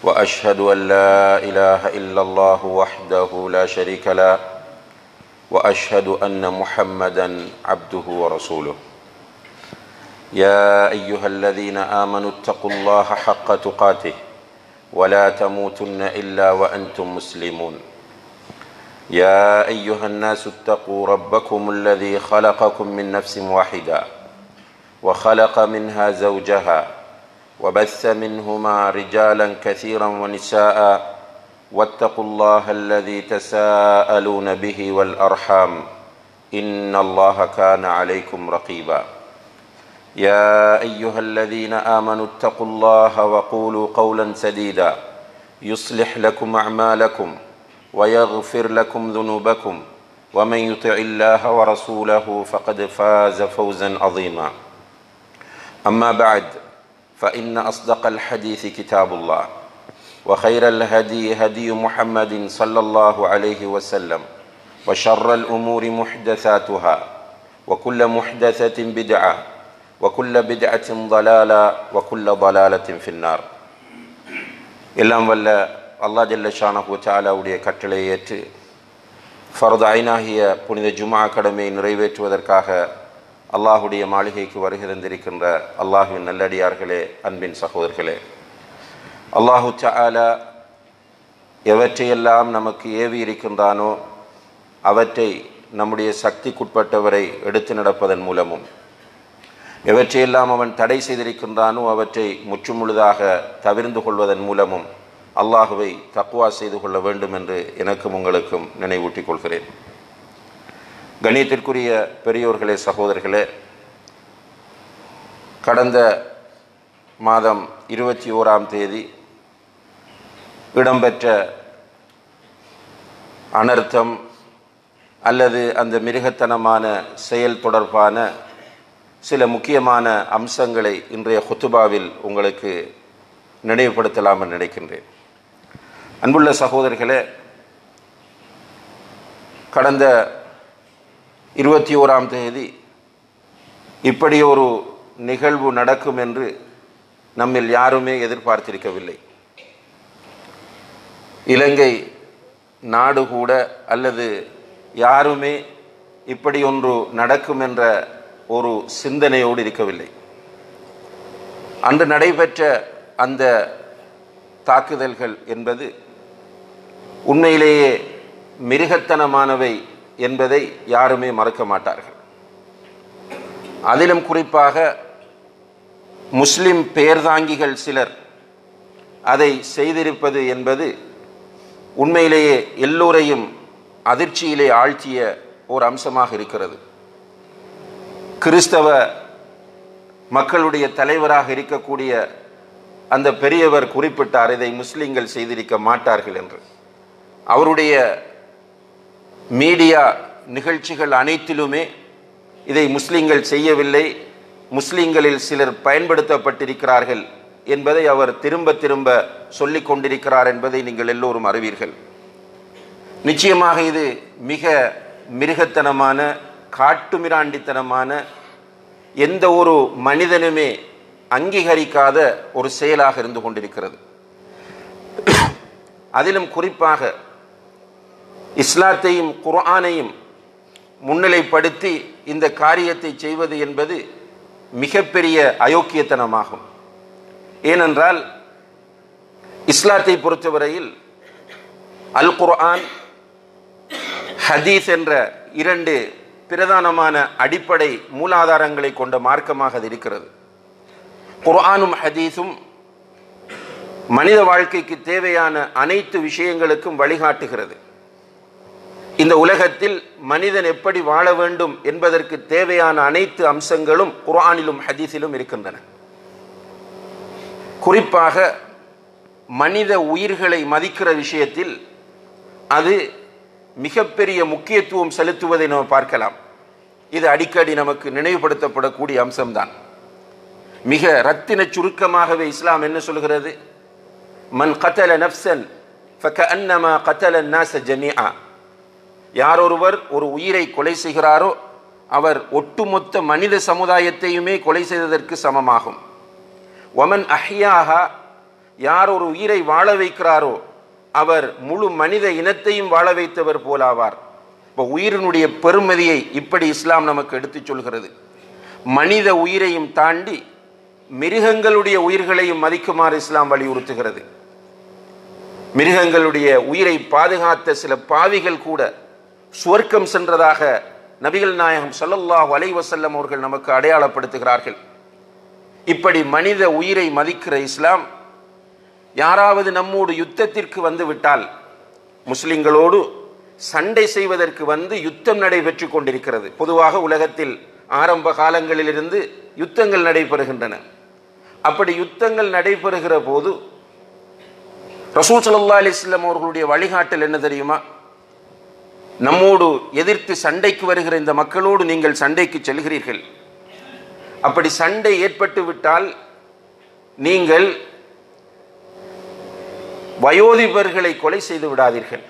وأشهد أن لا إله إلا الله وحده لا شريك له وأشهد أن محمدا عبده ورسوله يا أيها الذين آمنوا اتقوا الله حق تقاته ولا تموتن إلا وأنتم مسلمون يا أيها الناس اتقوا ربكم الذي خلقكم من نفس واحدة وخلق منها زوجها وبث منهما رجالا كثيرا ونساء واتقوا الله الذي تساءلون به والأرحام إن الله كان عليكم رقيبا يا أيها الذين آمنوا اتقوا الله وقولوا قولا سديدا يصلح لكم أعمالكم ويغفر لكم ذنوبكم ومن يطع الله ورسوله فقد فاز فوزا عظيما أما بعد فإن أصدق الحديث كتاب الله وخير الهدي هدي محمد صلى الله عليه وسلم وشر الأمور محدثاتها وكل محدثة بدعة وكل بدعة ضلالة وكل ضلالة في النار எல்லாம் வல்ல அல்லாஹ் ஜல்ல ஷானஹு தஆலாவுடைய கட்டளை ஏற்று ஃபர்து ஐனாகிய புனித ஜும்ஆ கடமையை நிறைவேற்றுவதற்காக அல்லாஹுடைய மாளிகைக்கு வருகை தந்திருக்கின்ற அல்லாஹுவின் நல்லடியார்களே, அன்பின் சகோதரர்களே, அல்லாஹு தஆலா எவற்றையெல்லாம் நமக்கு ஏவி இருக்கின்றானோ அவற்றை நம்முடைய சக்திக்குட்பட்டவரை எடுத்து நடப்பதன் மூலமும், எவற்றையெல்லாம் அவன் தடை செய்திருக்கின்றானோ அவற்றை முற்றுமுழுதாக தவிர்ந்து கொள்வதன் மூலமும் அல்லாஹுவை தக்வா செய்து கொள்ள வேண்டும் என்று எனக்கும் உங்களுக்கும் நினைவூட்டிக் கொள்கிறேன். கண்ணியத்திற்குரிய பெரியோர்களே, சகோதரர்களே, கடந்த மாதம் 21ஆம் தேதி இடம்பெற்ற அனர்த்தம் அல்லது அந்த மிருகத்தனமான செயல் தொடர்பான சில முக்கியமான அம்சங்களை இன்றைய ஹுத்துபாவில் உங்களுக்கு நினைவுபடுத்தலாம் என்று நினைக்கின்றேன். அன்புள்ள சகோதரர்களே, கடந்த 21ஆம் தேதி இப்படி ஒரு நிகழ்வு நடக்கும் என்று நம்மில் யாருமே எதிர்பார்த்திருக்கவில்லை. இலங்கை நாடு கூட அல்லது யாருமே இப்படி ஒன்று நடக்கும் என்ற ஒரு சிந்தனையோடு இருக்கவில்லை. அன்று நடைபெற்ற அந்த தாக்குதல்கள் என்பது உண்மையிலேயே மிருகத்தனமானவை என்பதை யாருமே மறக்க மாட்டார்கள். அதிலும் குறிப்பாக முஸ்லிம் பெயர்தாங்கிகள் சிலர் அதை செய்திருப்பது என்பது உண்மையிலேயே எல்லோரையும் அதிர்ச்சியிலே ஆழ்த்திய ஒரு அம்சமாக இருக்கிறது. கிறிஸ்தவ மக்களுடைய தலைவராக இருக்கக்கூடிய அந்த பெரியவர் குறிப்பிட்டார், இதை முஸ்லிம்கள் செய்திருக்க மாட்டார்கள் என்று. அவருடைய மீடியா நிகழ்ச்சிகள் அனைத்திலுமே இதை முஸ்லிம்கள் செய்யவில்லை, முஸ்லிம்களில் சிலர் பயன்படுத்தப்பட்டிருக்கிறார்கள் என்பதை அவர் திரும்ப திரும்ப சொல்லிக் கொண்டிருக்கிறார் என்பதை நீங்கள் எல்லோரும் அறிவீர்கள். நிச்சயமாக இது மிக மிருகத்தனமான, காட்டுமிராண்டித்தனமான, எந்த ஒரு மனிதனுமே அங்கீகரிக்காத ஒரு செயலாக இருந்து கொண்டிருக்கிறது. அதிலும் குறிப்பாக இஸ்லாத்தையும் குர்ஆனையும் முன்னிலைப்படுத்தி இந்த காரியத்தை செய்வது என்பது மிகப்பெரிய அயோக்கியத்தனமாகும். ஏனென்றால் இஸ்லாத்தை பொறுத்தவரையில் அல் குர்ஆன், ஹதீஸ் என்ற இரண்டு பிரதானமான அடிப்படை மூலாதாரங்களை கொண்ட மார்க்கமாக அது இருக்கிறது. குர்ஆனும் ஹதீஸும் மனித வாழ்க்கைக்கு தேவையான அனைத்து விஷயங்களுக்கும் வழிகாட்டுகிறது. இந்த உலகத்தில் மனிதன் எப்படி வாழ வேண்டும் என்பதற்கு தேவையான அனைத்து அம்சங்களும் குர்ஆனிலும் ஹதீஸிலும் இருக்கின்றன. குறிப்பாக மனித உயிர்களை மதிக்கிற விஷயத்தில் அது மிகப்பெரிய முக்கியத்துவம் செலுத்துவதை நாம் பார்க்கலாம். இது அடிக்கடி நமக்கு நினைவுபடுத்தப்படக்கூடிய அம்சம்தான். மிக ரத்தின சுருக்கமாகவே இஸ்லாம் என்ன சொல்கிறது? மன் கதல நஃப்ஸன் ஃபகஅன்னமா கதல الناس ஜமீஆ. யாரொருவர் ஒரு உயிரை கொலை செய்கிறாரோ அவர் ஒட்டுமொத்த மனித சமுதாயத்தையுமே கொலை செய்ததற்கு சமமாகும். வமன் அஹ்யாஹா யார் ஒரு உயிரை வாழ வைக்கிறாரோ அவர் முழு மனித இனத்தையும் வாழ வைத்தவர் போலாவார். இப்போ உயிரினுடைய பெருமதியை இப்படி இஸ்லாம் நமக்கு எடுத்துச் சொல்கிறது. மனித உயிரையும் தாண்டி மிருகங்களுடைய உயிர்களையும் மதிக்குமாறு இஸ்லாம் வலியுறுத்துகிறது. மிருகங்களுடைய உயிரை பாதுகாத்த சில பாவிகள் கூட சுவர்க்கம் சென்றதாக நபிகள் நாயகம் ஸல்லல்லாஹு அலைஹி வஸல்லம் அவர்கள் நமக்கு அடையாளப்படுத்துகிறார்கள். இப்படி மனித உயிரை மதிக்கிற இஸ்லாம் யாராவது நம்மோடு யுத்தத்திற்கு வந்து விட்டால், முஸ்லிம்களோடு சண்டை செய்வதற்கு வந்து யுத்தம் நடைபெற்று கொண்டிருக்கிறது. பொதுவாக உலகத்தில் ஆரம்ப காலங்களிலிருந்து யுத்தங்கள் நடைபெறுகின்றன. அப்படி யுத்தங்கள் நடைபெறுகிற போது ரசூல் ஸல்லல்லாஹு அலைஹி வஸல்லம் அவர்களுடைய வழிகாட்டல் என்ன தெரியுமா? நம்மோடு எதிர்த்து சண்டைக்கு வருகிற இந்த மக்களோடு நீங்கள் சண்டைக்கு செல்கிறீர்கள். அப்படி சண்டை ஏற்பட்டு விட்டால் நீங்கள் வயோதிபர்களை கொலை செய்து விடாதீர்கள்,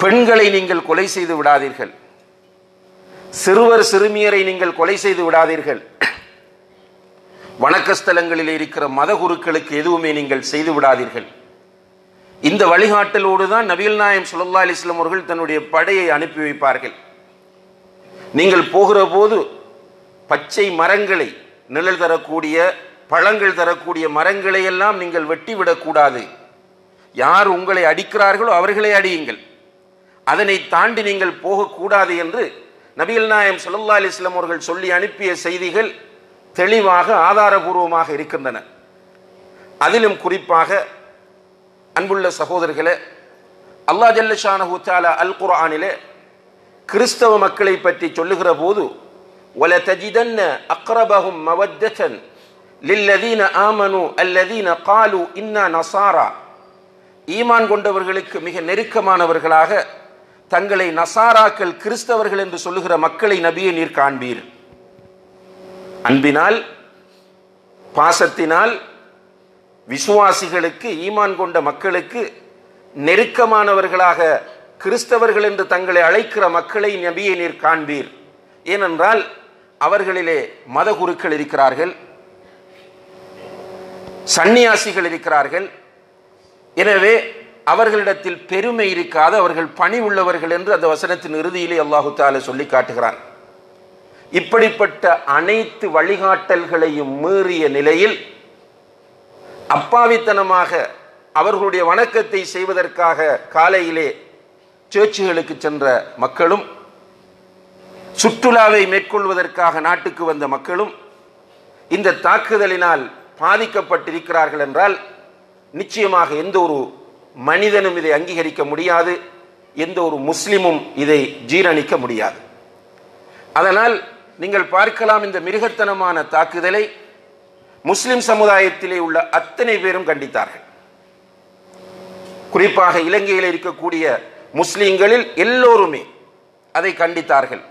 பெண்களை நீங்கள் கொலை செய்து விடாதீர்கள், சிறுவர் சிறுமியரை நீங்கள் கொலை செய்து விடாதீர்கள், வணக்கஸ்தலங்களில் இருக்கிற மத குருக்களுக்கு எதுவுமே நீங்கள் செய்து விடாதீர்கள். இந்த வழிகாட்டலோடு தான் நபிகள் நாயகம் ஸல்லல்லாஹு அலைஹி வஸல்லம் அவர்கள் தன்னுடைய படையை அனுப்பி வைப்பார்கள். நீங்கள் போகிற போது பச்சை மரங்களை, நிழல் தரக்கூடிய பழங்கள் தரக்கூடிய மரங்களை எல்லாம் நீங்கள் வெட்டிவிடக்கூடாது. யார் உங்களை அடிக்கிறார்களோ அவர்களை அடியுங்கள், அதனை தாண்டி நீங்கள் போகக்கூடாது என்று நபிகள் நாயகம் ஸல்லல்லாஹு அலைஹி வஸல்லம் அவர்கள் சொல்லி அனுப்பிய செய்திகள் தெளிவாக ஆதாரபூர்வமாக இருக்கின்றன. அதிலும் குறிப்பாக அன்புள்ள சகோதரர்களே, அல்லாஹ் ஜல்ல ஷானஹு தஆலா அல் குர்ஆனிலே கிறிஸ்தவ மக்களை பற்றி சொல்லுகிற போது وَلَتَجِدَنَّ أَقْرَبَهُمْ مَوَدَّةً لِلَّذِينَ آمَنُوا الَّذِينَ قَالُوا إِنَّا نَصَارَى, ஈமான் கொண்டவர்களுக்கு மிக நெருக்கமானவர்களாக தங்களை நசாராக்கள் கிறிஸ்தவர்கள் என்று சொல்லுகிற மக்களை நபியே நீர் காண்பீர். அன்பினால், பாசத்தினால் விசுவாசிகளுக்கு, ஈமான் கொண்ட மக்களுக்கு நெருக்கமானவர்களாக கிறிஸ்தவர்கள் என்று தங்களை அழைக்கிற மக்களை நபியே நீர் காண்பீர். ஏனென்றால் அவர்களிலே மத குருக்கள் இருக்கிறார்கள், சந்நியாசிகள் இருக்கிறார்கள். எனவே அவர்களிடத்தில் பெருமை இருக்காது, அவர்கள் பணி உள்ளவர்கள் என்று அந்த வசனத்தின் இறுதியிலே அல்லாஹு தஆலா சொல்லி காட்டுகிறான். இப்படிப்பட்ட அனைத்து வழிகாட்டல்களையும் மீறிய நிலையில் அப்பாவித்தனமாக அவர்களுடைய வணக்கத்தை செய்வதற்காக காலையிலே சர்ச்சுகளுக்கு சென்ற மக்களும், சுற்றுலாவை மேற்கொள்வதற்காக நாட்டுக்கு வந்த மக்களும் இந்த தாக்குதலினால் பாதிக்கப்பட்டிருக்கிறார்கள் என்றால் நிச்சயமாக எந்த ஒரு மனிதனும் இதை அங்கீகரிக்க முடியாது, எந்த ஒரு முஸ்லிமும் இதை ஜீரணிக்க முடியாது. அதனால் நீங்கள் பார்க்கலாம், இந்த மிருகத்தனமான தாக்குதலை முஸ்லிம் சமுதாயத்திலே உள்ள அத்தனை பேரும் கண்டித்தார்கள். குறிப்பாக இலங்கையில் இருக்கக்கூடிய முஸ்லிம்களில் எல்லோருமே அதை கண்டித்தார்கள்.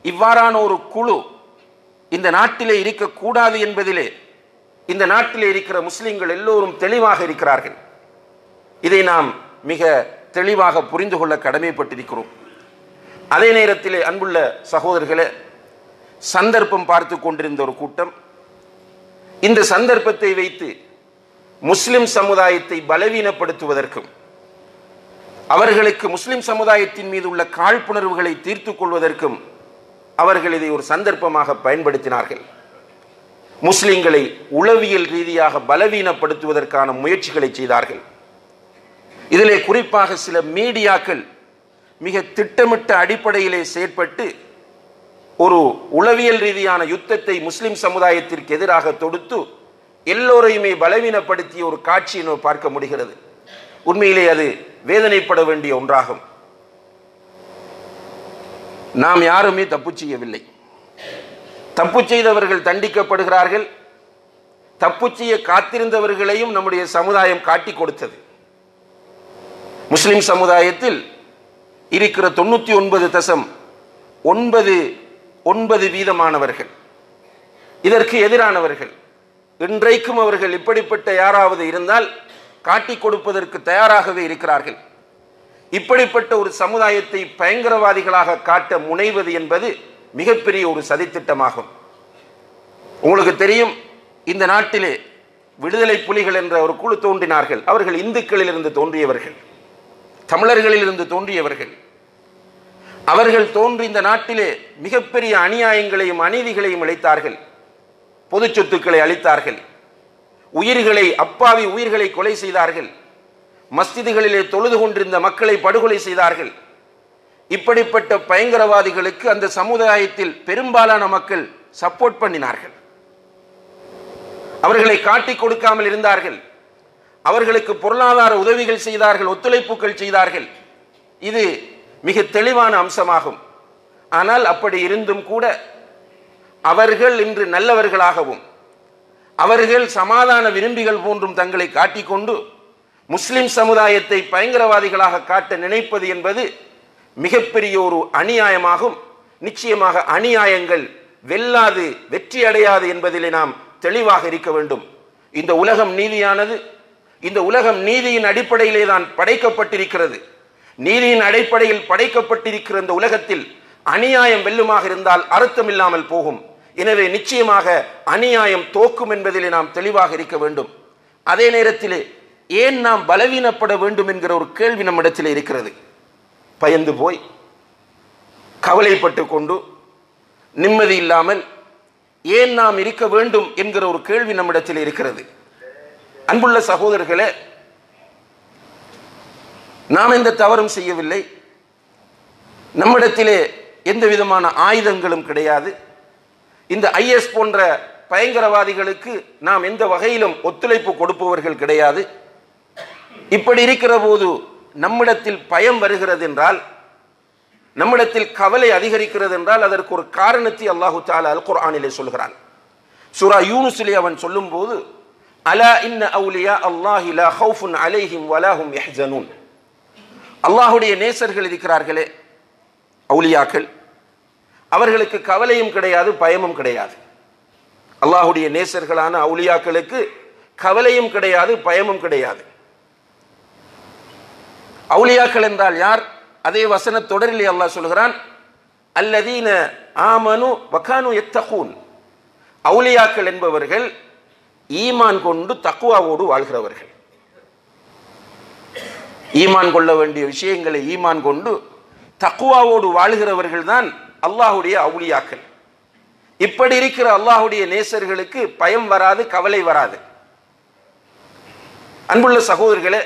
இவ்வாறான ஒரு குழு இந்த நாட்டிலே இருக்கக்கூடாது என்பதிலே இந்த நாட்டிலே இருக்கிற முஸ்லிம்கள் எல்லோரும் தெளிவாக இருக்கிறார்கள். இதை நாம் மிக தெளிவாக புரிந்து கொள்ள கடமைப்பட்டிருக்கிறோம். அதே நேரத்திலே அன்புள்ள சகோதரர்களே, சந்தர்ப்பம் பார்த்து கொண்டிருந்த ஒரு கூட்டம் இந்த சந்தர்ப்பத்தை வைத்து முஸ்லிம் சமுதாயத்தை பலவீனப்படுத்துவதற்கும் அவர்களுக்கு முஸ்லிம் சமுதாயத்தின் மீது உள்ள காழ்ப்புணர்வுகளை தீர்த்து கொள்வதற்கும் அவர்கள் இதை ஒரு சந்தர்ப்பமாக பயன்படுத்தினார்கள். முஸ்லிம்களை உளவியல் ரீதியாக பலவீனப்படுத்துவதற்கான முயற்சிகளை செய்தார்கள். இதிலே குறிப்பாக சில மீடியாக்கள் மிக திட்டமிட்ட அடிப்படையிலே செயற்பட்டு ஒரு உளவியல் ரீதியான யுத்தத்தை முஸ்லிம் சமுதாயத்திற்கு எதிராக தொடுத்து எல்லோரையுமே பலவீனப்படுத்திய ஒரு காட்சியை பார்க்க முடிகிறது. உண்மையிலே அது வேதனைப்பட வேண்டிய ஒன்றாகும். நாம் யாருமே தப்பு செய்யவில்லை. தப்பு செய்தவர்கள் தண்டிக்கப்படுகிறார்கள். தப்பு செய்ய காத்திருந்தவர்களையும் நம்முடைய சமுதாயம் காட்டி கொடுத்தது. முஸ்லிம் சமுதாயத்தில் இருக்கிற 99.99% இதற்கு எதிரானவர்கள். இன்றைக்கும் அவர்கள் இப்படிப்பட்ட யாராவது இருந்தால் காட்டி கொடுப்பதற்கு தயாராகவே இருக்கிறார்கள். இப்படிப்பட்ட ஒரு சமுதாயத்தை பயங்கரவாதிகளாக காட்ட முனைவது என்பது மிகப்பெரிய ஒரு சதித்திட்டமாகும். உங்களுக்கு தெரியும், இந்த நாட்டிலே விடுதலை புலிகள் என்ற ஒரு குழு தோன்றினார்கள். அவர்கள் இந்துக்களில் இருந்து தோன்றியவர்கள், தமிழர்களில் இருந்து தோன்றியவர்கள். அவர்கள் தோன்றி இந்த நாட்டிலே மிகப்பெரிய அநியாயங்களையும் அநீதிகளையும் இழைத்தார்கள். பொது சொத்துக்களை அளித்தார்கள், உயிர்களை, அப்பாவி உயிர்களை கொலை செய்தார்கள், மஸ்ஜிதுகளிலே தொழுது கொண்டிருந்த மக்களை படுகொலை செய்தார்கள். இப்படிப்பட்ட பயங்கரவாதிகளுக்கு அந்த சமுதாயத்தில் பெரும்பாலான மக்கள் சப்போர்ட் பண்ணினார்கள். அவர்களை காட்டிக் கொடுக்காமல் இருந்தார்கள். அவர்களுக்கு பொருளாதார உதவிகள் செய்தார்கள், ஒத்துழைப்புகள் செய்தார்கள். இது மிக தெளிவான அம்சமாகும். ஆனால் அப்படி இருந்தும் கூட அவர்கள் இன்று நல்லவர்களாகவும் அவர்கள் சமாதான விரும்பிகள் போன்றும் தங்களை காட்டிக்கொண்டு முஸ்லிம் சமுதாயத்தை பயங்கரவாதிகளாக காட்ட நினைப்பது என்பது மிகப்பெரிய ஒரு அநியாயமாகும். நிச்சயமாக அநியாயங்கள் வெல்லாது, வெற்றி அடையாது என்பதிலே நாம் தெளிவாக இருக்க வேண்டும். இந்த உலகம் நீதியானது. இந்த உலகம் நீதியின் அடிப்படையிலே தான் படைக்கப்பட்டிருக்கிறது. நீதியின் அடிப்படையில் படைக்கப்பட்டிருக்கிற இந்த உலகத்தில் அநியாயம் வெல்லுமாக இருந்தால் அர்த்தம் இல்லாமல் போகும். எனவே நிச்சயமாக அநியாயம் தோக்கும் என்பதிலே நாம் தெளிவாக இருக்க வேண்டும். அதே நேரத்திலே ஏன் நாம் பலவீனப்பட வேண்டும் என்கிற ஒரு கேள்வி நம்மிடத்தில் இருக்கிறது. பயந்து போய் கவலைப்பட்டு கொண்டு நிம்மதி இல்லாமல் ஏன் நாம் இருக்க வேண்டும் என்கிற ஒரு கேள்வி நம்மிடத்தில் இருக்கிறது. அன்புள்ள சகோதரர்களே, நாம் எந்த தவறும் செய்யவில்லை. நம்மிடத்திலே எந்த விதமான ஆயுதங்களும் கிடையாது. இந்த ஐஎஸ் போன்ற பயங்கரவாதிகளுக்கு நாம் எந்த வகையிலும் ஒத்துழைப்பு கொடுப்பவர்கள் கிடையாது. இப்படி இருக்கிற போது நம்மிடத்தில் பயம் வருகிறது என்றால், நம்மிடத்தில் கவலை அதிகரிக்கிறது என்றால் அதற்கு ஒரு காரணத்தை அல்லாஹு தஆலா அல் குர்ஆனிலே சொல்கிறான். சூரா யூனுஸிலே அவன் சொல்லும் போது, அலா இன்ன அவுலியா அல்லாஹி லா ஹவுஃபுன் அலைஹிம் வலா ஹும் யஹ்ஸனூன். அல்லாஹ்வுடைய நேசர்கள் இருக்கிறார்களே, அவுலியாக்கள், அவர்களுக்கு கவலையும் கிடையாது, பயமும் கிடையாது. அல்லாஹ்வுடைய நேசர்களான அவுலியாக்களுக்கு கவலையும் கிடையாது, பயமும் கிடையாது. அவுலியாக்கள் என்றால் யார்? அதே வசன தொடரிலே அல்லாஹ் சொல்கிறான், அல்லதீன ஆமனு வகானு யத்தகூன். அவுலியாக்கள் என்பவர்கள் ஈமான் கொண்டு தக்வாவோடு வாழ்கிறவர்கள். ஈமான் கொள்ள வேண்டிய விஷயங்களை ஈமான் கொண்டு தக்வாவோடு வாழ்கிறவர்கள் தான் அல்லாஹ்வுடைய அவுலியாக்கள். இப்படி இருக்கிற அல்லாஹ்வுடைய நேசர்களுக்கு பயம் வராது, கவலை வராது. அன்புள்ள சகோதரர்களே,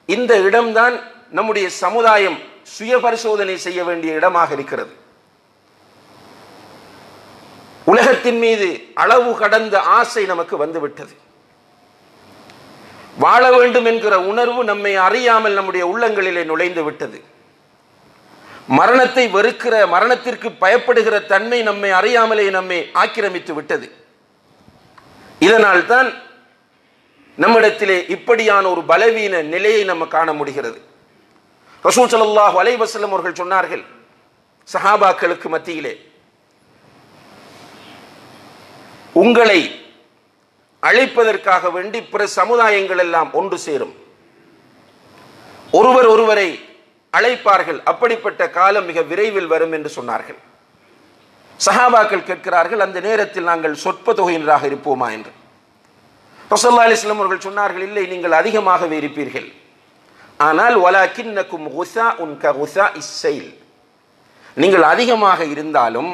இந்த இடம்தான் நம்முடைய சமுதாயம் சுய பரிசோதனை செய்ய வேண்டிய இடமாக இருக்கிறது. உலகத்தின் மீது அளவு கடந்த ஆசை நமக்கு வந்துவிட்டது. வாழ வேண்டும் என்கிற உணர்வு நம்மை அறியாமல் நம்முடைய உள்ளங்களிலே நுழைந்து விட்டது. மரணத்தை வெறுக்கிற, மரணத்திற்கு பயப்படுகிற தன்மை நம்மை அறியாமலே நம்மை ஆக்கிரமித்து விட்டது. இதனால் தான் நம்மிடத்திலே இப்படியான ஒரு பலவீன நிலையை நம்ம காண முடிகிறது. ரசூல் ஸல்லல்லாஹு அலைஹி வஸல்லம் அவர்கள் சொன்னார்கள், சஹாபாக்களுக்கு மத்தியிலே, உங்களை அழைப்பதற்காக வேண்டி பிற சமுதாயங்கள் எல்லாம் ஒன்று சேரும், ஒருவர் ஒருவரை அழைப்பார்கள், அப்படிப்பட்ட காலம் மிக விரைவில் வரும் என்று சொன்னார்கள். சஹாபாக்கள் கேட்கிறார்கள், அந்த நேரத்தில் நாங்கள் சொற்ப தொகையினராக இருப்போமா என்று. ரசூலுல்லாஹி அலைஹி வஸல்லம் அவர்கள் சொன்னார்கள், இல்லை, நீங்கள் அதிகமாகவே இருப்பீர்கள். ஆனால் வலாகின்னகும் குஸாஉன் ககுஸாஇஸ் ஸைல், நீங்கள் அதிகமாக இருந்தாலும்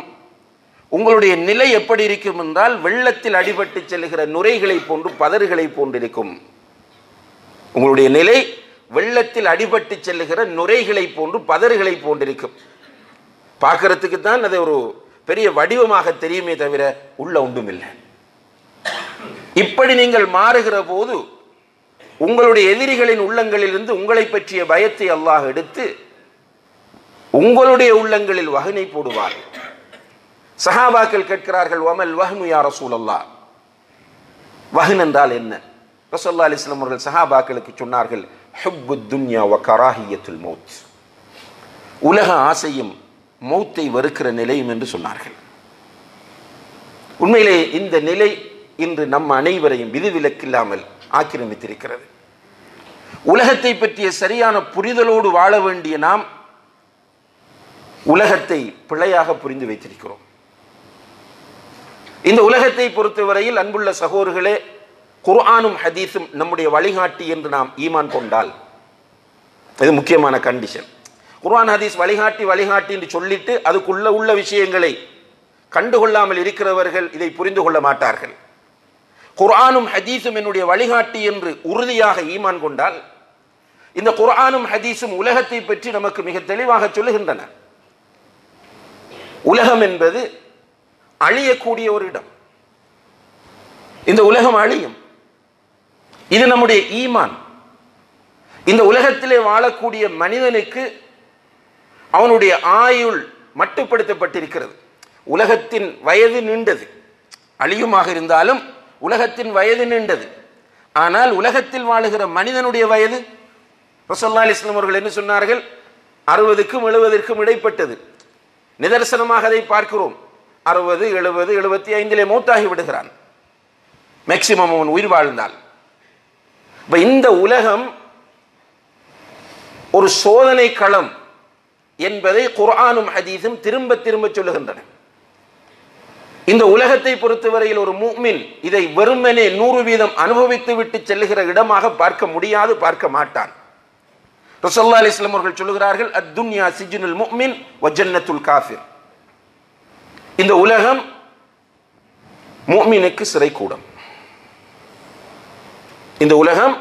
உங்களுடைய நிலை எப்படி இருக்கும் என்றால் வெள்ளத்தில் அடிபட்டு செல்லுகிற நுரைகளை போன்று, பதறுகளை போன்றிருக்கும். உங்களுடைய நிலை வெள்ளத்தில் அடிபட்டு செல்லுகிற நுரைகளை போன்று, பதறுகளை போன்றிருக்கும். பார்க்கறதுக்கு தான் அது ஒரு பெரிய வடிவமாக தெரியுமே தவிர உள்ள ஒன்றும் இல்லை. இப்படி நீங்கள் மாறுகிற போது உங்களுடைய எதிரிகளின் உள்ளங்களிலிருந்து உங்களை பற்றிய பயத்தை அல்லாஹ் எடுத்து உங்களுடைய உள்ளங்களில் வஹனை போடுவார். சஹாபாக்கள் கேட்கிறார்கள், வமல் வஹ்னு யா ரசூலல்லாஹ், வஹன் என்றால் என்ன? ரசூலுல்லாஹி அலைஹி வஸல்லம் அவர்கள் சஹாபாக்களுக்கு சொன்னார்கள், ஹுப்புத் துன்யா வ கராஹியத்துல் மௌத், உலக ஆசையும் மௌத்தை வெறுக்கிற நிலையும் என்று சொன்னார்கள். உண்மையிலே இந்த நிலை இன்று நம் அனைவரையும் விதிவிலக்கில்லாமல் ஆக்கிரமித்திருக்கிறது. உலகத்தை பற்றிய சரியான புரிதலோடு வாழ வேண்டிய நாம் உலகத்தை பிழையாக புரிந்து வைத்திருக்கிறோம். இந்த உலகத்தை பொறுத்தவரையில் அன்புள்ள சகோதரர்களே, குர்ஆனும் ஹதீஸும் நம்முடைய வழிகாட்டி என்று நாம் ஈமான் கொண்டால், இது முக்கியமான கண்டிஷன். குர்ஆன் ஹதீஸ் வழிகாட்டி என்று சொல்லிட்டு அதுக்குள்ள உள்ள விஷயங்களை கண்டுகொள்ளாமல் இருக்கிறவர்கள் இதை புரிந்து கொள்ள மாட்டார்கள். குர்ஆனும் ஹதீஸும் என்னுடைய வழிகாட்டி என்று உறுதியாக ஈமான் கொண்டால், இந்த குர்ஆனும் ஹதீஸும் உலகத்தை பற்றி நமக்கு மிக தெளிவாக சொல்லுகின்றன. உலகம் என்பது அழியக்கூடிய ஒரு இடம். இந்த உலகம் அழியும். இது நம்முடைய ஈமான். இந்த உலகத்திலே வாழக்கூடிய மனிதனுக்கு அவனுடைய ஆயுள் மட்டுப்படுத்தப்பட்டிருக்கிறது. உலகத்தின் வயது நீண்டது, அழியுமாக இருந்தாலும் உலகத்தின் வயது நீண்டது. ஆனால் உலகத்தில் வாழுகிற மனிதனுடைய வயது ரசூலுல்லாஹி அலைஹி வஸல்லம் அவர்கள் என்ன சொன்னார்கள்? 60க்கும் 70க்கும் இடைப்பட்டது. நிதர்சனமாக அதை பார்க்கிறோம். 60, 70, 75 மௌத்தாகி விடுகிறான் மேக்சிமம் அவன் உயிர் வாழ்ந்தால். இந்த உலகம் ஒரு சோதனை களம் என்பதை குர்ஆனும் ஹதீஸும் திரும்ப திரும்ப சொல்லுகின்றன. இந்த உலகத்தை பொறுத்தவரையில் ஒரு முஃமின் இதை வெறுமனே 100% அனுபவித்து விட்டு செல்லுகிற இடமாக பார்க்க முடியாது, பார்க்க மாட்டான். ரசூலுல்லாஹி அலைஹி வஸல்லம் அவர்கள் சொல்லுகிறார்கள், அத்-துன்யா சிஜ்னுல் முஃமின் வ ஜன்னத்துல் காஃபிர். இந்த உலகம் முஃமினுக்கு சிறைக்கூடம். இந்த உலகம்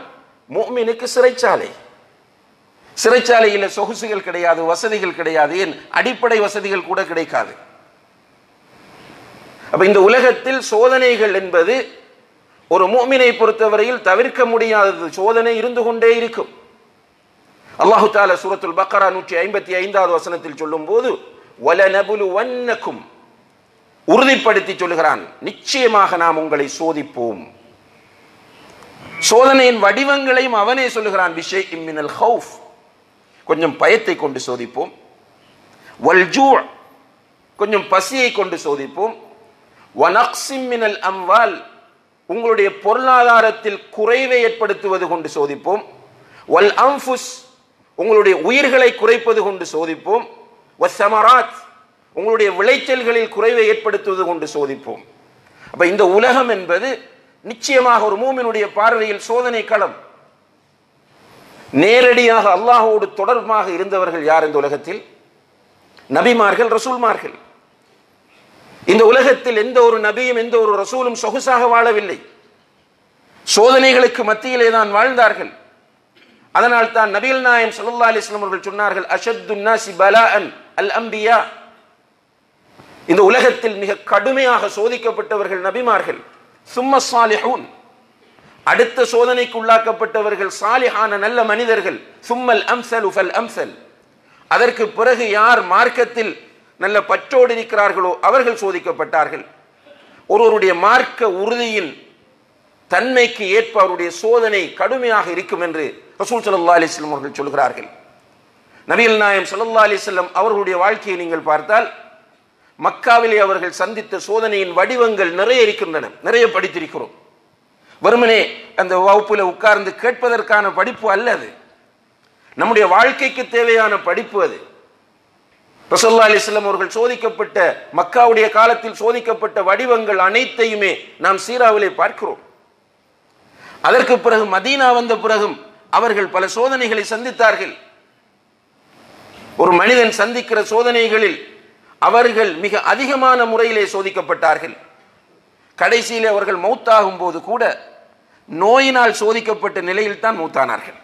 முஃமினுக்கு சிறைச்சாலை. சிறைச்சாலையில் சொகுசுகள் கிடையாது, வசதிகள் கிடையாது, ஏன் அடிப்படை வசதிகள் கூட கிடைக்காது. அப்ப இந்த உலகத்தில் சோதனைகள் என்பது ஒரு முஃமினை பொறுத்தவரையில் தவிர்க்க முடியாதது. சோதனை இருந்து கொண்டே இருக்கும். அல்லாஹு தஆலா சூரத்துல் பக்ரா 155வது வசனத்தில் சொல்லும் போது வலனபுலுவன்னக்கும் உறுதிப்படுத்தி சொல்கிறான், நிச்சயமாக நாம் உங்களை சோதிப்போம். சோதனையின் வடிவங்களையும் அவனே சொல்லுகிறான். பிஷைஇம் மினல் ஹௌஃப், கொஞ்சம் பயத்தை கொண்டு சோதிப்போம். வல்ஜூ, கொஞ்சம் பசியை கொண்டு சோதிப்போம். வனக்ஸிம் மினல் அம்வால், உங்களுடைய பொருளாதாரத்தில் குறைவை ஏற்படுத்துவது கொண்டு சோதிப்போம். வல் அன்ஃபுஸ், உங்களுடைய உயிர்களை குறைப்பது கொண்டு சோதிப்போம். வஸ்ஸமராத், உங்களுடைய விளைச்சல்களில் குறைவை ஏற்படுத்துவது கொண்டு சோதிப்போம். அப்ப இந்த உலகம் என்பது நிச்சயமாக ஒரு மூமினுடைய பார்வையில் சோதனை களம். நேரடியாக அல்லாஹ்வோடு தொடர்பாக இருந்தவர்கள் யார் இந்த உலகத்தில்? நபிமார்கள், ரசூல்மார்கள். இந்த உலகத்தில் எந்த ஒரு நபியும் எந்த ஒரு ரசூலும் சொகுசாக வாழவில்லை. சோதனைகளுக்கு மத்தியிலே தான் வாழ்ந்தார்கள். அதனால் தான் நபிகள் நாயகம் ஸல்லல்லாஹு அலைஹி வஸல்லம் அவர்கள் சொன்னார்கள், அஷத்துன் நாஸி பலாஅன் அல் அன்பியா. இந்த உலகத்தில் மிக கடுமையாக சோதிக்கப்பட்டவர்கள் நபிமார்கள். சும்ம ஸாலிஹூன், அடுத்த சோதனைக்கு உள்ளாக்கப்பட்டவர்கள் சாலிஹான நல்ல மனிதர்கள். சும்மல் அம்ஸலு ஃபல் அம்ஸல், அதற்கு பிறகு யார் மார்க்கத்தில் நல்ல பற்றோடு இருக்கிறார்களோ அவர்கள் சோதிக்கப்பட்டார்கள். ஒருவருடைய மார்க்க உறுதியின் தன்மைக்கு ஏற்ப அவருடைய சோதனை கடுமையாக இருக்கும் என்று ரசூல் ஸல்லல்லாஹு அலைஹி வஸல்லம் அவர்கள் சொல்கிறார்கள். நபிகள் நாயகம் ஸல்லல்லாஹு அலைஹி வஸல்லம் அவர்களுடைய வாழ்க்கையை நீங்கள் பார்த்தால் மக்காவிலே அவர்கள் சந்தித்த சோதனையின் வடிவங்கள் நிறைய இருக்கின்றன. நிறைய படித்திருக்கிறோம். வெறுமனே அந்த வகுப்பில் உட்கார்ந்து கேட்பதற்கான படிப்பு அல்ல அது. நம்முடைய வாழ்க்கைக்கு தேவையான படிப்பு அது. ரசூலுல்லாஹி அலைஹி வஸல்லம் அவர்கள் சோதிக்கப்பட்ட, மக்காவுடைய காலத்தில் சோதிக்கப்பட்ட வடிவங்கள் அனைத்தையுமே நாம் சீராவிலே பார்க்கிறோம். அதற்கு பிறகு மதீனா வந்த பிறகும் அவர்கள் பல சோதனைகளை சந்தித்தார்கள். ஒரு மனிதன் சந்திக்கிற சோதனைகளில் அவர்கள் மிக அதிகமான முறையிலே சோதிக்கப்பட்டார்கள். கடைசியிலே அவர்கள் மௌத்தாகும் போது கூட நோயினால் சோதிக்கப்பட்ட நிலையில் தான் மௌத்தானார்கள்.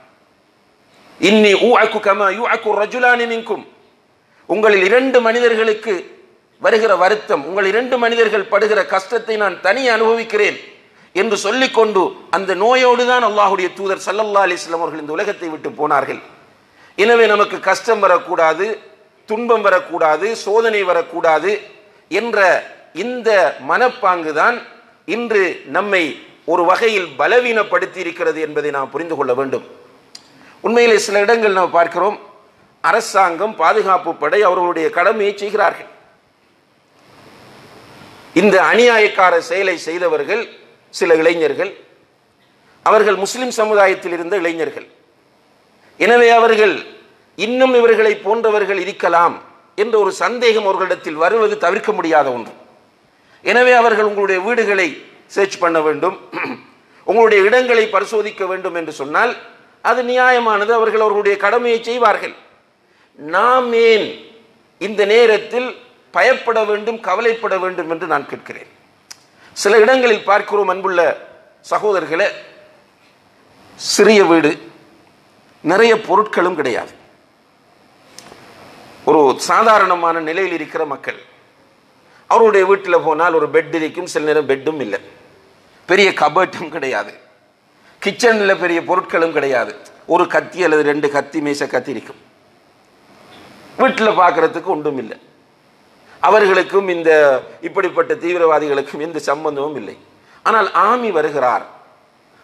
இன்னி ஊஅகு கமா யூஅகு ரஜுலானி மின்கும், உங்களில் 2 மனிதர்களுக்கு வருகிற வருத்தம், உங்கள் 2 மனிதர்கள் படுகிற கஷ்டத்தை நான் தனி அனுபவிக்கிறேன் என்று சொல்லிக்கொண்டு அந்த நோயோடு தான் அல்லாஹ்வுடைய தூதர் ஸல்லல்லாஹு அலைஹி வஸல்லம் அவர்கள் இந்த உலகத்தை விட்டு போனார்கள். எனவே நமக்கு கஷ்டம் வரக்கூடாது, துன்பம் வரக்கூடாது, சோதனை வரக்கூடாது என்ற இந்த மனப்பாங்குதான் இன்று நம்மை ஒரு வகையில் பலவீனப்படுத்தி இருக்கிறது என்பதை நாம் புரிந்து கொள்ள வேண்டும். உண்மையிலே சில இடங்கள் நாம் பார்க்கிறோம், அரசாங்கம், பாதுகாப்பு படை அவர்களுடைய கடமையை செய்கிறார்கள். இந்த அநியாயக்கார செயலை செய்தவர்கள் சில இளைஞர்கள், அவர்கள் முஸ்லிம் சமுதாயத்தில் இருந்த இளைஞர்கள். எனவே அவர்கள் இன்னும் இவர்களை போன்றவர்கள் இருக்கலாம் என்ற ஒரு சந்தேகம் அவர்களிடத்தில் வருவது தவிர்க்க முடியாத ஒன்று. எனவே அவர்கள் உங்களுடைய வீடுகளை சர்ச் பண்ண வேண்டும், உங்களுடைய இடங்களை பரிசோதிக்க வேண்டும் என்று சொன்னால் அது நியாயமானது, அவர்கள் அவர்களுடைய கடமையை செய்வார்கள். நாம் ஏன் இந்த நேரத்தில் பயப்பட வேண்டும், கவலைப்பட வேண்டும் என்று நான் கேட்கிறேன். சில இடங்களில் பார்க்கிறோம் அன்புள்ள சகோதரர்களே, சிறிய வீடு, நிறைய பொருட்களும் கிடையாது, ஒரு சாதாரணமான நிலையில் இருக்கிற மக்கள். அவருடைய வீட்டில் போனால் ஒரு பெட் இருக்கும், சில நேரம் பெட்டும் இல்லை, பெரிய கபர்ட்டும் கிடையாது, கிச்சனில் பெரிய பொருட்களும் கிடையாது, ஒரு கத்தி அல்லது 2 கத்தி, மேச கத்தி இருக்கும், வீட்டில் பார்க்கறதுக்கு ஒன்றும் இல்லை. அவர்களுக்கும் இந்த இப்படிப்பட்ட தீவிரவாதிகளுக்கும் எந்த சம்பந்தமும் இல்லை. ஆனால் ஆர்மி வருகிறார்,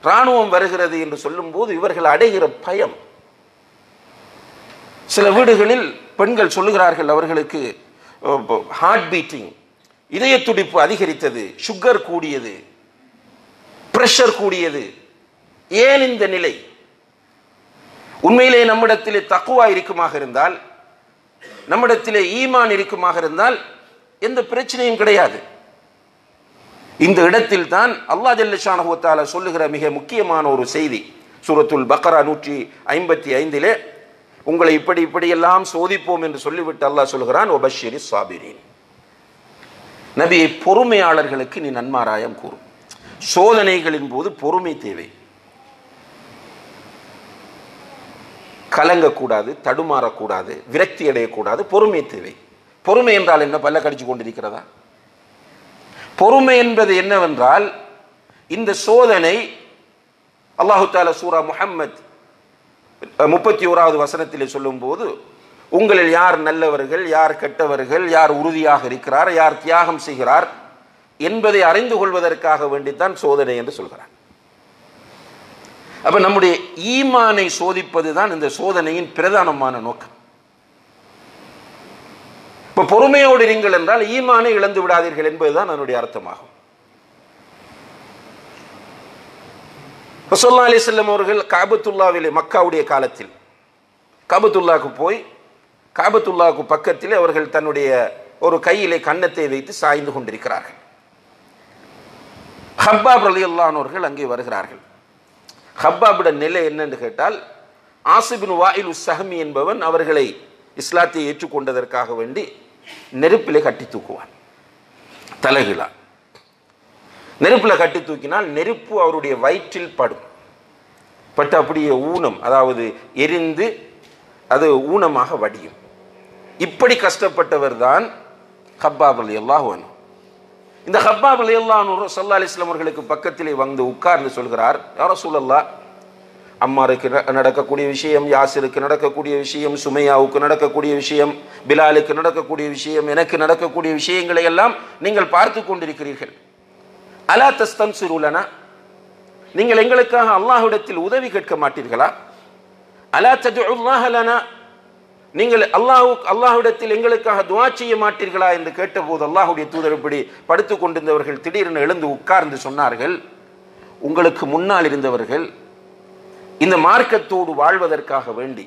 இராணுவம் வருகிறது என்று சொல்லும் போது இவர்கள் அடைகிற பயம். சில வீடுகளில் பெண்கள் சொல்லுகிறார்கள், அவர்களுக்கு ஹார்ட் பீட்டிங், இதய துடிப்பு அதிகரித்தது, சுகர் கூடியது, பிரஷர் கூடியது. ஏன் இந்த நிலை? உண்மையிலே நம்மிடத்திலே தக்வா இருக்குமாக இருந்தால், நம்மிடத்திலே ஈமான் இருக்குமாக இருந்தால் எந்த பிரச்சனையும் கிடையாது. இந்த இடத்தில் தான் அல்லாஹ் ஜல்ல ஷானஹு வ தஆலா சொல்லுகிற மிக முக்கியமான ஒரு செய்தி. சூரத்துல் பக்ரா 155 உங்களை இப்படியெல்லாம் சோதிப்போம் என்று சொல்லிவிட்டு அல்லாஹ் சொல்கிறான், வபஷ்ஷிரி ஸாபிரீன், நபியை பொறுமையாளர்களுக்கு நீ நன்மாராயம் கூறு. சோதனைகளின் போது பொறுமை தேவை, கலங்கக்கூடாது, தடுமாறக்கூடாது, விரக்தி அடையக்கூடாது, பொறுமை தேவை. பொறுமை என்றால் என்ன? பல்ல கடிச்சு கொண்டிருக்கிறதா? பொறுமை என்பது என்னவென்றால், இந்த சோதனை அல்லாஹு தஆலா சூரா முஹம்மத் 31வது வசனத்திலே சொல்லும் போது, உங்களில் யார் நல்லவர்கள், யார் கெட்டவர்கள், யார் உறுதியாக இருக்கிறார், யார் தியாகம் செய்கிறார் என்பதை அறிந்து கொள்வதற்காக வேண்டித்தான் சோதனை என்று சொல்கிறார். அப்ப நம்முடைய ஈமானை சோதிப்பது தான் இந்த சோதனையின் பிரதானமான நோக்கம். இப்ப பொறுமையோடு இருங்கள் என்றால் ஈமானை இழந்து விடாதீர்கள் என்பதுதான் அதனுடைய அர்த்தமாகும். ரசூலுல்லாஹி அலைஹி வஸல்லம் அவர்கள் காபத்துல்லாவிலே, மக்காவுடைய காலத்தில் காபத்துல்லாவுக்கு போய், காபத்துல்லாவுக்கு பக்கத்திலே அவர்கள் தன்னுடைய ஒரு கையிலே கன்னத்தை வைத்து சாய்ந்து கொண்டிருக்கிறார்கள். ஹப்பாப் ரலியல்லாஹு அன்ஹு அவர்கள் அங்கே வருகிறார்கள். ஹப்பாபுடைய நிலை என்னென்று கேட்டால், ஆசிபின் வாயில் உஸ்ஸஹமி என்பவன் அவர்களை இஸ்லாத்தை ஏற்றுக்கொண்டதற்காக வேண்டி நெருப்பிலே கட்டி தூக்குவான், தலைகீழா. நெருப்பில் கட்டி தூக்கினால் நெருப்பு அவருடைய வயிற்றில் படும், பட்டு அப்படியே ஊனம், அதாவது எரிந்து அது ஊனமாக வடியும். இப்படி கஷ்டப்பட்டவர் தான் ஹப்பாப் ரலியல்லாஹு அன்ஹு. இந்த ஹப்பாப் ரலியல்லாஹு அன்ஹு ஸல்லல்லாஹு அலைஹி வஸல்லம் அவர்களுக்கு பக்கத்திலே வந்து உட்கார்ந்து சொல்கிறார், யா ரசூலல்லாஹ், அம்மாருக்கு நடக்கக்கூடிய விஷயம், யாசிருக்கு நடக்கக்கூடிய விஷயம், சுமையாவுக்கு நடக்கக்கூடிய விஷயம், பிலாலுக்கு நடக்கக்கூடிய விஷயம், எனக்கு நடக்கக்கூடிய விஷயங்களை எல்லாம் நீங்கள் பார்த்து கொண்டிருக்கிறீர்கள். அலா தஸ்தன்சிரு லனா, நீங்கள் எங்களுக்காக அல்லாஹ்விடத்தில் உதவி கேட்க மாட்டீர்களா? அலா ததுல்லாஹ லனா, நீங்கள் அல்லாஹ்விடத்தில் எங்களுக்காக துஆ செய்ய மாட்டீர்களா என்று கேட்டபோது அல்லாஹ்வுடைய தூதர் இப்படி படுத்துக் கொண்டிருந்தவர்கள் திடீரென எழுந்து உட்கார்ந்து சொன்னார்கள், உங்களுக்கு முன்னால் இருந்தவர்கள் இந்த மார்க்கத்தோடு வாழ்வதற்காக வேண்டி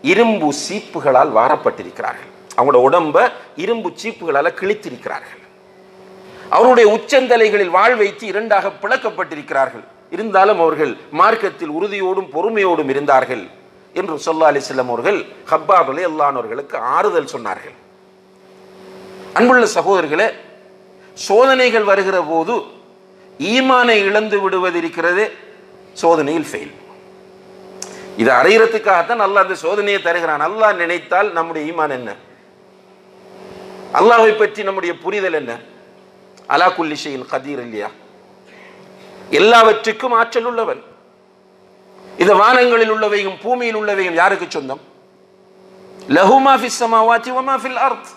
இரும்பு சீப்புகளால் வாரப்பட்டிருக்கிறார்கள், அவங்களோட உடம்ப இரும்பு சீப்புகளால் கிழித்திருக்கிறார்கள், அவருடைய உச்சந்தலைகளில் வாழ் வைத்து 2ஆக பிளக்கப்பட்டிருக்கிறார்கள். இருந்தாலும் அவர்கள் மார்க்கத்தில் உறுதியோடும் பொறுமையோடும் இருந்தார்கள் என்று ஸல்லல்லாஹு அலைஹி வஸல்லம் அவர்கள் ஹப்பாப் ரலியல்லாஹு அன்ஹு அவர்களுக்கு ஆறுதல் சொன்னார்கள். அன்புள்ள சகோதரர்களே, சோதனைகள் வருகிற போது ஈமானை இழந்து விடுவது இருக்கிறது சோதனையில் ஃபெயில். இதை அறியறதுக்காகத்தான் அல்லாஹ் அந்த சோதனையை தருகிறான். அல்லாஹ் நினைத்தால் நம்முடைய ஈமான் என்ன, அல்லாஹ்வை பற்றி நம்முடைய புரிதல் என்ன? அலா குல்லி ஷைஇன் கதீர் இல்லையா? எல்லாவற்றுக்கும் ஆற்றல் உள்ளவன். இந்த வானங்களில் உள்ளவையும் பூமியில் உள்ளவையும் யாருக்கு சொந்தம்? லஹு மா ஃபிஸ் ஸமாவாதி வ மா ஃபில் அர்த்.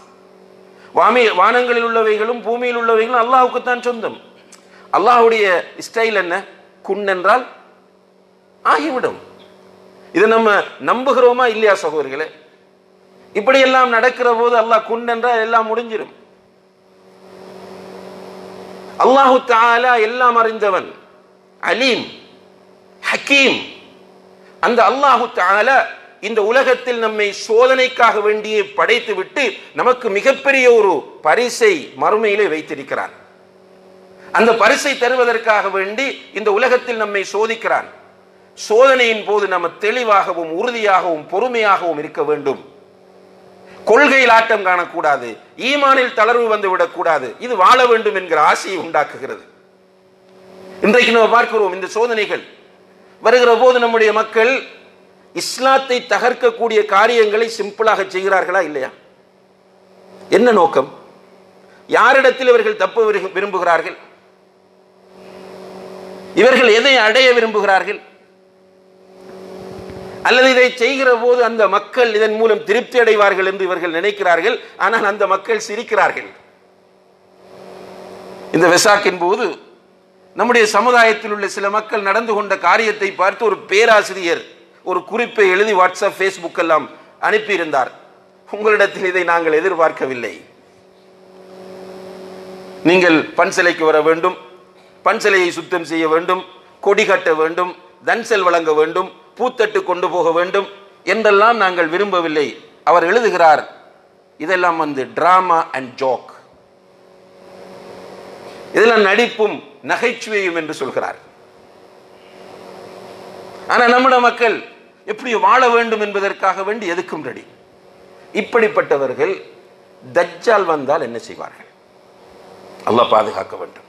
வானங்களில் உள்ளவைகளும் பூமியில் உள்ளவைகளும் அல்லாஹ்வுக்கு தான் சொந்தம். அல்லாஹ்வுடைய ஸ்டைல் என்ன? குன் என்றால் ஆகிவிடும். இதை நம்ம நம்புகிறோமா இல்லையா சகோதரர்களே? இப்படியெல்லாம் நடக்கிற போது அல்லாஹ் குன் என்றால் எல்லாம் முடிஞ்சிடும். அல்லாஹு தஆலா எல்லாம் அறிந்தவன், அலீம், ஹக்கீம். அந்த அல்லாஹு தஆலா இந்த உலகத்தில் நம்மை சோதனைக்காக வேண்டியே படைத்து விட்டு நமக்கு மிகப்பெரிய ஒரு பரிசை மறுமையிலே வைத்திருக்கிறான். அந்த பரிசை தருவதற்காக வேண்டி இந்த உலகத்தில் நம்மை சோதிக்கிறான். சோதனையின் போது நம்ம தெளிவாகவும் உறுதியாகவும் பொறுமையாகவும் இருக்க வேண்டும். கொள்கையில் ஆட்டம் காணக்கூடாது, ஈமானில் தளர்வு வந்து விடக்கூடாது. இது வாழ வேண்டும் என்கிற ஆசையை உண்டாக்குகிறது. இன்றைக்கு நம்ம பார்க்கிறோம், இந்த சோதனைகள் வருகிற போது நம்முடைய மக்கள் இஸ்லாத்தை தகர்க்கக்கூடிய காரியங்களை சிம்பிளாக செய்கிறார்களா இல்லையா? என்ன நோக்கம்? யாரிடத்தில் இவர்கள் தப்ப விரும்புகிறார்கள்? இவர்கள் எதை அடைய விரும்புகிறார்கள்? அல்லது இதை செய்கிற போது அந்த மக்கள் இதன் மூலம் திருப்தி அடைவார்கள் என்று இவர்கள் நினைக்கிறார்கள். ஆனால் அந்த மக்கள் சிரிக்கிறார்கள். இந்த வெசாக்கின் போது நம்முடைய சமுதாயத்தில் உள்ள சில மக்கள் நடந்து கொண்ட காரியத்தை பார்த்து ஒரு பேராசிரியர் ஒரு குறிப்பை எழுதி வாட்ஸ்அப், ஃபேஸ்புக் எல்லாம் அனுப்பியிருந்தார். உங்களிடத்தில் இதை நாங்கள் எதிர்பார்க்கவில்லை. நீங்கள் பன்சிலைக்கு வர வேண்டும், பன்சிலையை சுத்தம் செய்ய வேண்டும், கொடி கட்ட வேண்டும், தன்செல் வழங்க வேண்டும், பூத்தட்டு கொண்டு போக வேண்டும் என்றெல்லாம் நாங்கள் விரும்பவில்லை. அவர் எழுதுகிறார், இதெல்லாம் டிராமா அண்ட் ஜோக், இதெல்லாம் நடிப்பும் நகைச்சுவையும் என்று சொல்கிறார். ஆனால் நம்முடைய மக்கள் எப்படி வாழ வேண்டும் என்பதற்காக வேண்டி எதுக்கும் ரெடி. இப்படிப்பட்டவர்கள் தஜ்ஜால் வந்தால் என்ன செய்வார்கள்? அல்லாஹ் பாதுகாக்க வேண்டும்.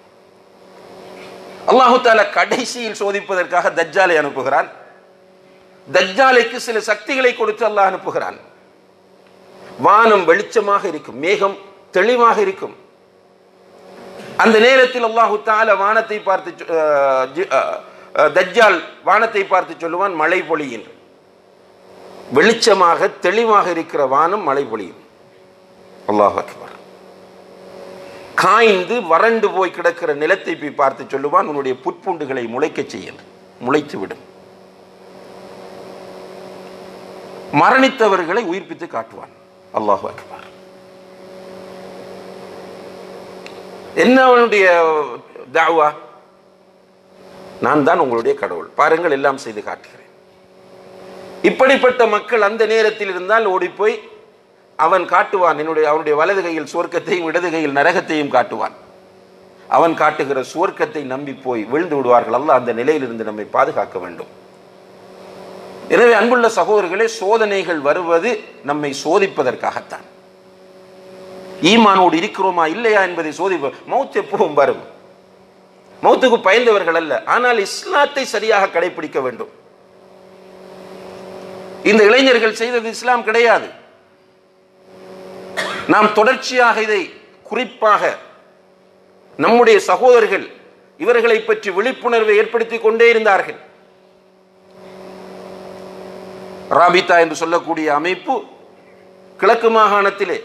அல்லாஹு தஆலா கடைசியில் சோதிப்பதற்காக தஜ்ஜாலை அனுப்புகிறான். தஜ்ஜாலுக்கு சில சக்திகளை கொடுத்து அல்லாஹ் அனுப்புகிறான். வானம் வெளிச்சமாக இருக்கும், மேகம் தெளிவாக இருக்கும். அந்த நேரத்தில் அல்லாஹு தஆலா வானத்தை பார்த்து தஜ்ஜால் வானத்தை பார்த்து சொல்லுவான், மழை பொழியும். வெளிச்சமாக தெளிவாக இருக்கிற வானம் மழை பொழியும். அல்லாஹ் அக்பர். காய்ந்து வறண்டு போய் கிடக்கிற நிலத்தை போய் பார்த்து சொல்லுவான், உன்னுடைய புற்பூண்டுகளை முளைக்க செய்ய, முளைத்து விடும். மரணித்தவர்களை உயிர்ப்பித்து காட்டுவான். அல்லாஹ் அக்பர். என்ன அவனுடைய தாவா? நான் தான் உங்களுடைய கடவுள், பாருங்கள் எல்லாம் செய்து காட்டுகிறேன். இப்படிப்பட்ட மக்கள் அந்த நேரத்தில் இருந்தால் ஓடிப்போய் அவன் காட்டுவான், அவனுடைய வலது கையில் சுவர்க்கத்தையும் இடது கையில் நரகத்தையும் காட்டுவான். அவன் காட்டுகிற சுவர்க்கத்தை நம்பி போய் விழுந்து விடுவார்கள். அல்லாஹ் அந்த நிலையிலிருந்து நம்மை பாதுகாக்க வேண்டும். எனவே அன்புள்ள சகோதரர்களே, சோதனைகள் வருவது நம்மை சோதிப்பதற்காகத்தான். ஈமானோடு இருக்கிறோமா இல்லையா என்பதை சோதிப்போம். மௌத் எப்பவும் வரும், மௌத்துக்கு பயந்தவர்கள் அல்ல, ஆனால் இஸ்லாத்தை சரியாக கடைபிடிக்க வேண்டும். இந்த இளைஞர்கள் செய்தது இஸ்லாம் கிடையாது. நாம் தொடர்ச்சியாக இதை, குறிப்பாக நம்முடைய சகோதரர்கள் இவர்களை பற்றி விழிப்புணர்வை ஏற்படுத்திக் கொண்டே இருந்தார்கள். ராபிதா என்று சொல்லக்கூடிய அமைப்பு கிழக்கு மாகாணத்திலே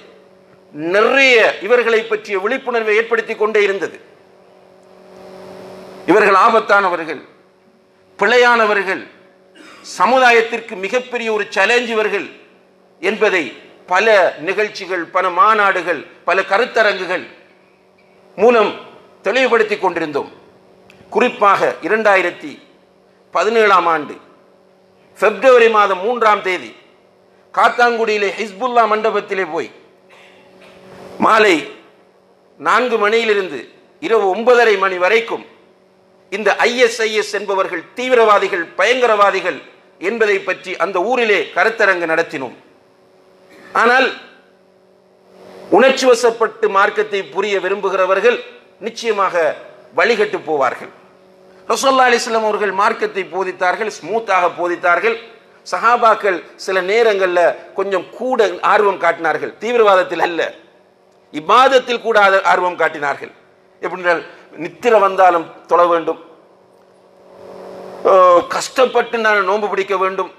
நிறைய இவர்களை பற்றிய விழிப்புணர்வை ஏற்படுத்திக் கொண்டே இருந்தது. இவர்கள் ஆபத்தானவர்கள், பிழையானவர்கள், சமுதாயத்திற்கு மிகப்பெரிய ஒரு சேலஞ்ச் இவர்கள் என்பதை பல நிகழ்ச்சிகள், பல மாநாடுகள், பல கருத்தரங்குகள் மூலம் தெளிவுபடுத்திக் கொண்டிருந்தோம். குறிப்பாக 2017 ஆண்டு பிப்ரவரி மாதம் 3ஆம் தேதி காத்தாங்குடியிலே ஹிஸ்புல்லா மண்டபத்திலே போய் மாலை 4 மணியிலிருந்து இரவு 9:30 மணி வரைக்கும் இந்த ISIS என்பவர்கள் தீவிரவாதிகள், பயங்கரவாதிகள் என்பதை பற்றி அந்த ஊரிலே கருத்தரங்கு நடத்தினோம். ஆனால் உணர்ச்சி வசப்பட்டு மார்க்கத்தை புரிய விரும்புகிறவர்கள் நிச்சயமாக வழிகட்டு போவார்கள். ரசூலுல்லாஹி அலைஹி வஸல்லம் அவர்கள் மார்க்கத்தை போதித்தார்கள், ஸ்மூத்தாக போதித்தார்கள். சஹாபாக்கள் சில நேரங்களில் கொஞ்சம் கூட ஆர்வம் காட்டினார்கள், தீவிரவாதத்தில் அல்ல, இபாதத்தில் கூட ஆர்வம் காட்டினார்கள். எப்படினால் நித்திர வந்தாலும் தொழ வேண்டும், கஷ்டப்பட்டு நான் நோன்பு பிடிக்க வேண்டும்,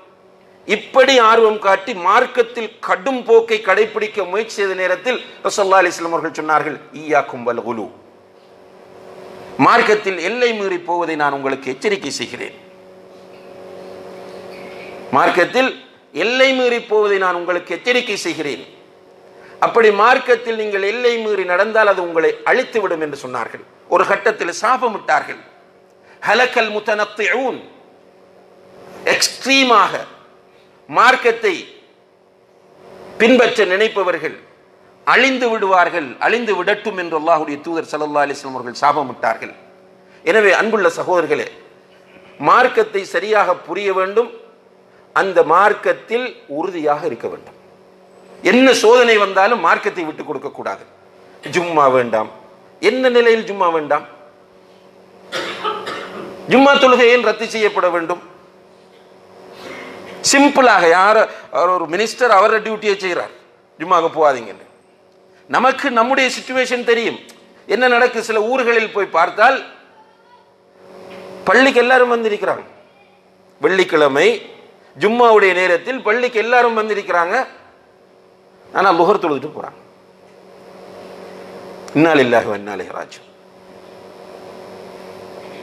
இப்படி ஆர்வம் காட்டி மார்க்கத்தில் கடும் போக்கை கடைபிடிக்க முயற்சி செய்த நேரத்தில் ரசூலுல்லாஹி அலைஹி வஸல்லம் அவர்கள் சொன்னார்கள், ஈயாக்கும் வல் குலு, மார்க்கத்தில் எல்லை மீறி போவதை நான் உங்களுக்கு எச்சரிக்கை செய்கிறேன். மார்க்கத்தில் எல்லை மீறி போவதை நான் உங்களுக்கு எச்சரிக்கை செய்கிறேன். அப்படி மார்க்கத்தில் நீங்கள் எல்லை மீறி நடந்தால் அது உங்களை அழித்துவிடும் என்று சொன்னார்கள். ஒரு கட்டத்தில் சாபமிட்டார்கள். ஹலக்கல் முத்தனத்திஊன், எக்ஸ்ட்ரீமாக மார்க்கத்தை பின்பற்ற நினைப்பவர்கள், அழிந்து விடுவார்கள், அழிந்து விடட்டும் என்று அல்லாஹ்வுடைய தூதர் ஸல்லல்லாஹு அலைஹி வஸல்லம் அவர்கள் சாபமிட்டார்கள். எனவே அன்புள்ள சகோதரர்களே, மார்க்கத்தை சரியாக புரிய வேண்டும், அந்த மார்க்கத்தில் உறுதியாக இருக்க வேண்டும். என்ன சோதனை வந்தாலும் மார்க்கத்தை விட்டு கொடுக்க கூடாது. ஜும்மா வேண்டாம், என்ன நிலையில் ஜும்மா வேண்டாம்? ஜும்மா தொழுகை ஏன் ரத்து செய்யப்பட வேண்டும்? சிம்பிளாக ஒரு மினிஸ்டர் அவர டியூட்டியை செய்கிறார், ஜும்மாவுக்கு போகாதீங்க. நமக்கு நம்முடைய சிச்சுவேஷன் தெரியும், என்ன நடக்கு. சில ஊர்களில் போய் பார்த்தால் பள்ளிக்கு எல்லாரும் வந்திருக்கிறாங்க. வெள்ளிக்கிழமை ஜும்மாவுடைய நேரத்தில் பள்ளிக்கு எல்லாரும் வந்திருக்கிறாங்க. ஆனால் லுஹர் தொழுதுட்டு போறாங்க. இன்னா லில்லாஹி வ இன்னா இலைஹி ராஜிஊன்.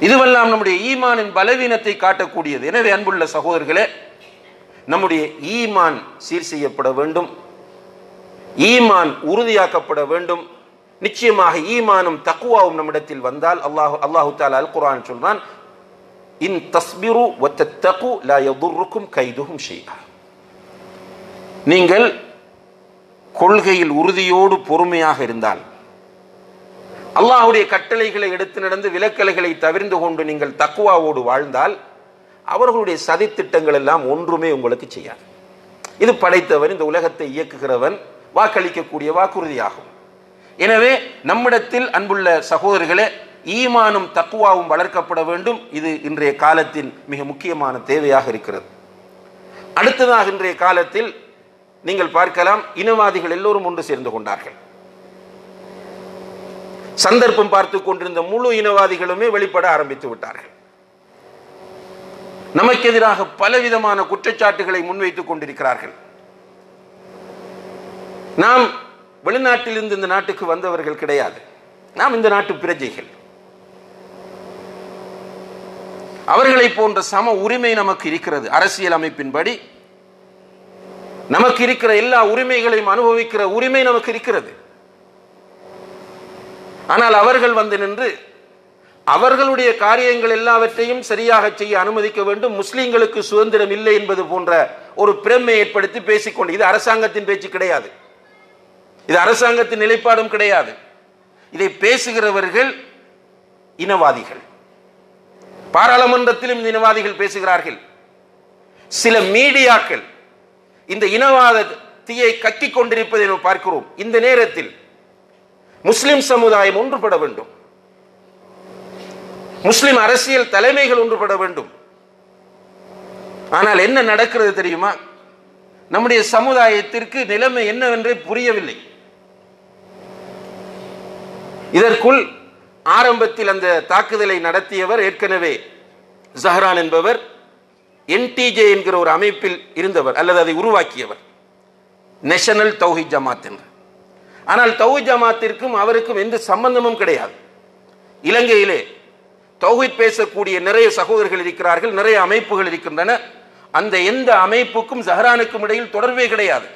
இதுவெல்லாம் நம்முடைய ஈமானின் பலவீனத்தை காட்டக்கூடியது. எனவே அன்புள்ள சகோதரர்களே, நம்முடைய ஈமான் சீர் செய்யப்பட வேண்டும், ஈமான் உறுதியாக்கப்பட வேண்டும். நிச்சயமாக ஈமானும் தக்வாவும் நம்மிடத்தில் வந்தால் அல்லாஹு தஆலா அல் குர்ஆன் சொல்றான், இன் தஸ்பிரு வ தத்தகு லா யதுர்ருக்கும் கைதுஹும் ஷைஆ. நீங்கள் கொள்கையில் உறுதியோடு பொறுமையாக இருந்தால், அல்லாஹ்வுடைய கட்டளைகளை எடுத்து நடந்து விலக்கல்களை தவிர்ந்து கொண்டு நீங்கள் தக்வாவோடு வாழ்ந்தால், அவர்களுடைய சதித்திட்டங்கள் எல்லாம் ஒன்றுமே உங்களுக்கு செய்யாது. இது படைத்தவன், இந்த உலகத்தை இயக்குகிறவன் வாக்களிக்கக்கூடிய வாக்குறுதியாகும். எனவே நம்மிடத்தில் அன்புள்ள சகோதரர்களே, ஈமானும் தக்வாவும் வளர்க்கப்பட வேண்டும். இது இன்றைய காலத்தின் மிக முக்கியமான தேவையாக இருக்கிறது. அடுத்ததாக இன்றைய காலத்தில் நீங்கள் பார்க்கலாம், இனவாதிகள் எல்லோரும் ஒன்று சேர்ந்து கொண்டார்கள். சந்தர்ப்பம் பார்த்து கொண்டிருந்த முழு இனவாதிகளுமே வெளிப்பட ஆரம்பித்து விட்டார்கள். நமக்கு எதிராக பலவிதமான குற்றச்சாட்டுகளை முன்வைத்துக் கொண்டிருக்கிறார்கள். நாம் வெளிநாட்டிலிருந்து இந்த நாட்டுக்கு வந்தவர்கள் கிடையாது, நாம் இந்த நாட்டு பிரஜைகள். அவர்களை போன்ற சம உரிமை நமக்கு இருக்கிறது. அரசியல் அமைப்பின்படி நமக்கு இருக்கிற எல்லா உரிமைகளையும் அனுபவிக்கிற உரிமை நமக்கு இருக்கிறது. ஆனால் அவர்கள் வந்து நின்று அவர்களுடைய காரியங்கள் எல்லாவற்றையும் சரியாக செய்ய அனுமதிக்க வேண்டும், முஸ்லிம்களுக்கு சுதந்திரம் இல்லை என்பது போன்ற ஒரு பிரமை ஏற்படுத்தி பேசிக்கொண்டு, இது அரசாங்கத்தின் பேச்சு கிடையாது, இது அரசாங்கத்தின் நிலைப்பாடும் கிடையாது. இதை பேசுகிறவர்கள் இனவாதிகள். பாராளுமன்றத்திலும் இந்த இனவாதிகள் பேசுகிறார்கள். சில மீடியாக்கள் இந்த இனவாத தீயை கக்கிக் கொண்டிருப்பதை நாம் பார்க்கிறோம். இந்த நேரத்தில் முஸ்லிம் சமுதாயம் ஒன்றுபட வேண்டும், முஸ்லிம் அரசியல் தலைமைகள் ஒன்றுபட வேண்டும். ஆனால் என்ன நடக்கிறது தெரியுமா? நம்முடைய சமுதாயத்திற்கு நிலைமை என்னவென்றே புரியவில்லை. இதற்குள் ஆரம்பத்தில் அந்த தாக்குதலை நடத்தியவர் ஏற்கனவே ஜஹரான் என்பவர் என்டிஜே என்கிற ஒரு அமைப்பில் இருந்தவர், அல்லது அதை உருவாக்கியவர், நேஷனல் தௌஹீத் ஜமாத் என்று. ஆனால் தௌஹீத் ஜமாத்திற்கும் அவருக்கும் எந்த சம்பந்தமும் கிடையாது. இலங்கையிலே தௌஹீத் பேசக்கூடிய நிறைய சகோதரர்கள் இருக்கிறார்கள், நிறைய அமைப்புகள் இருக்கின்றன. அந்த எந்த அமைப்புக்கும் ஜஹரானுக்கும் இடையில் தொடர்பே கிடையாது.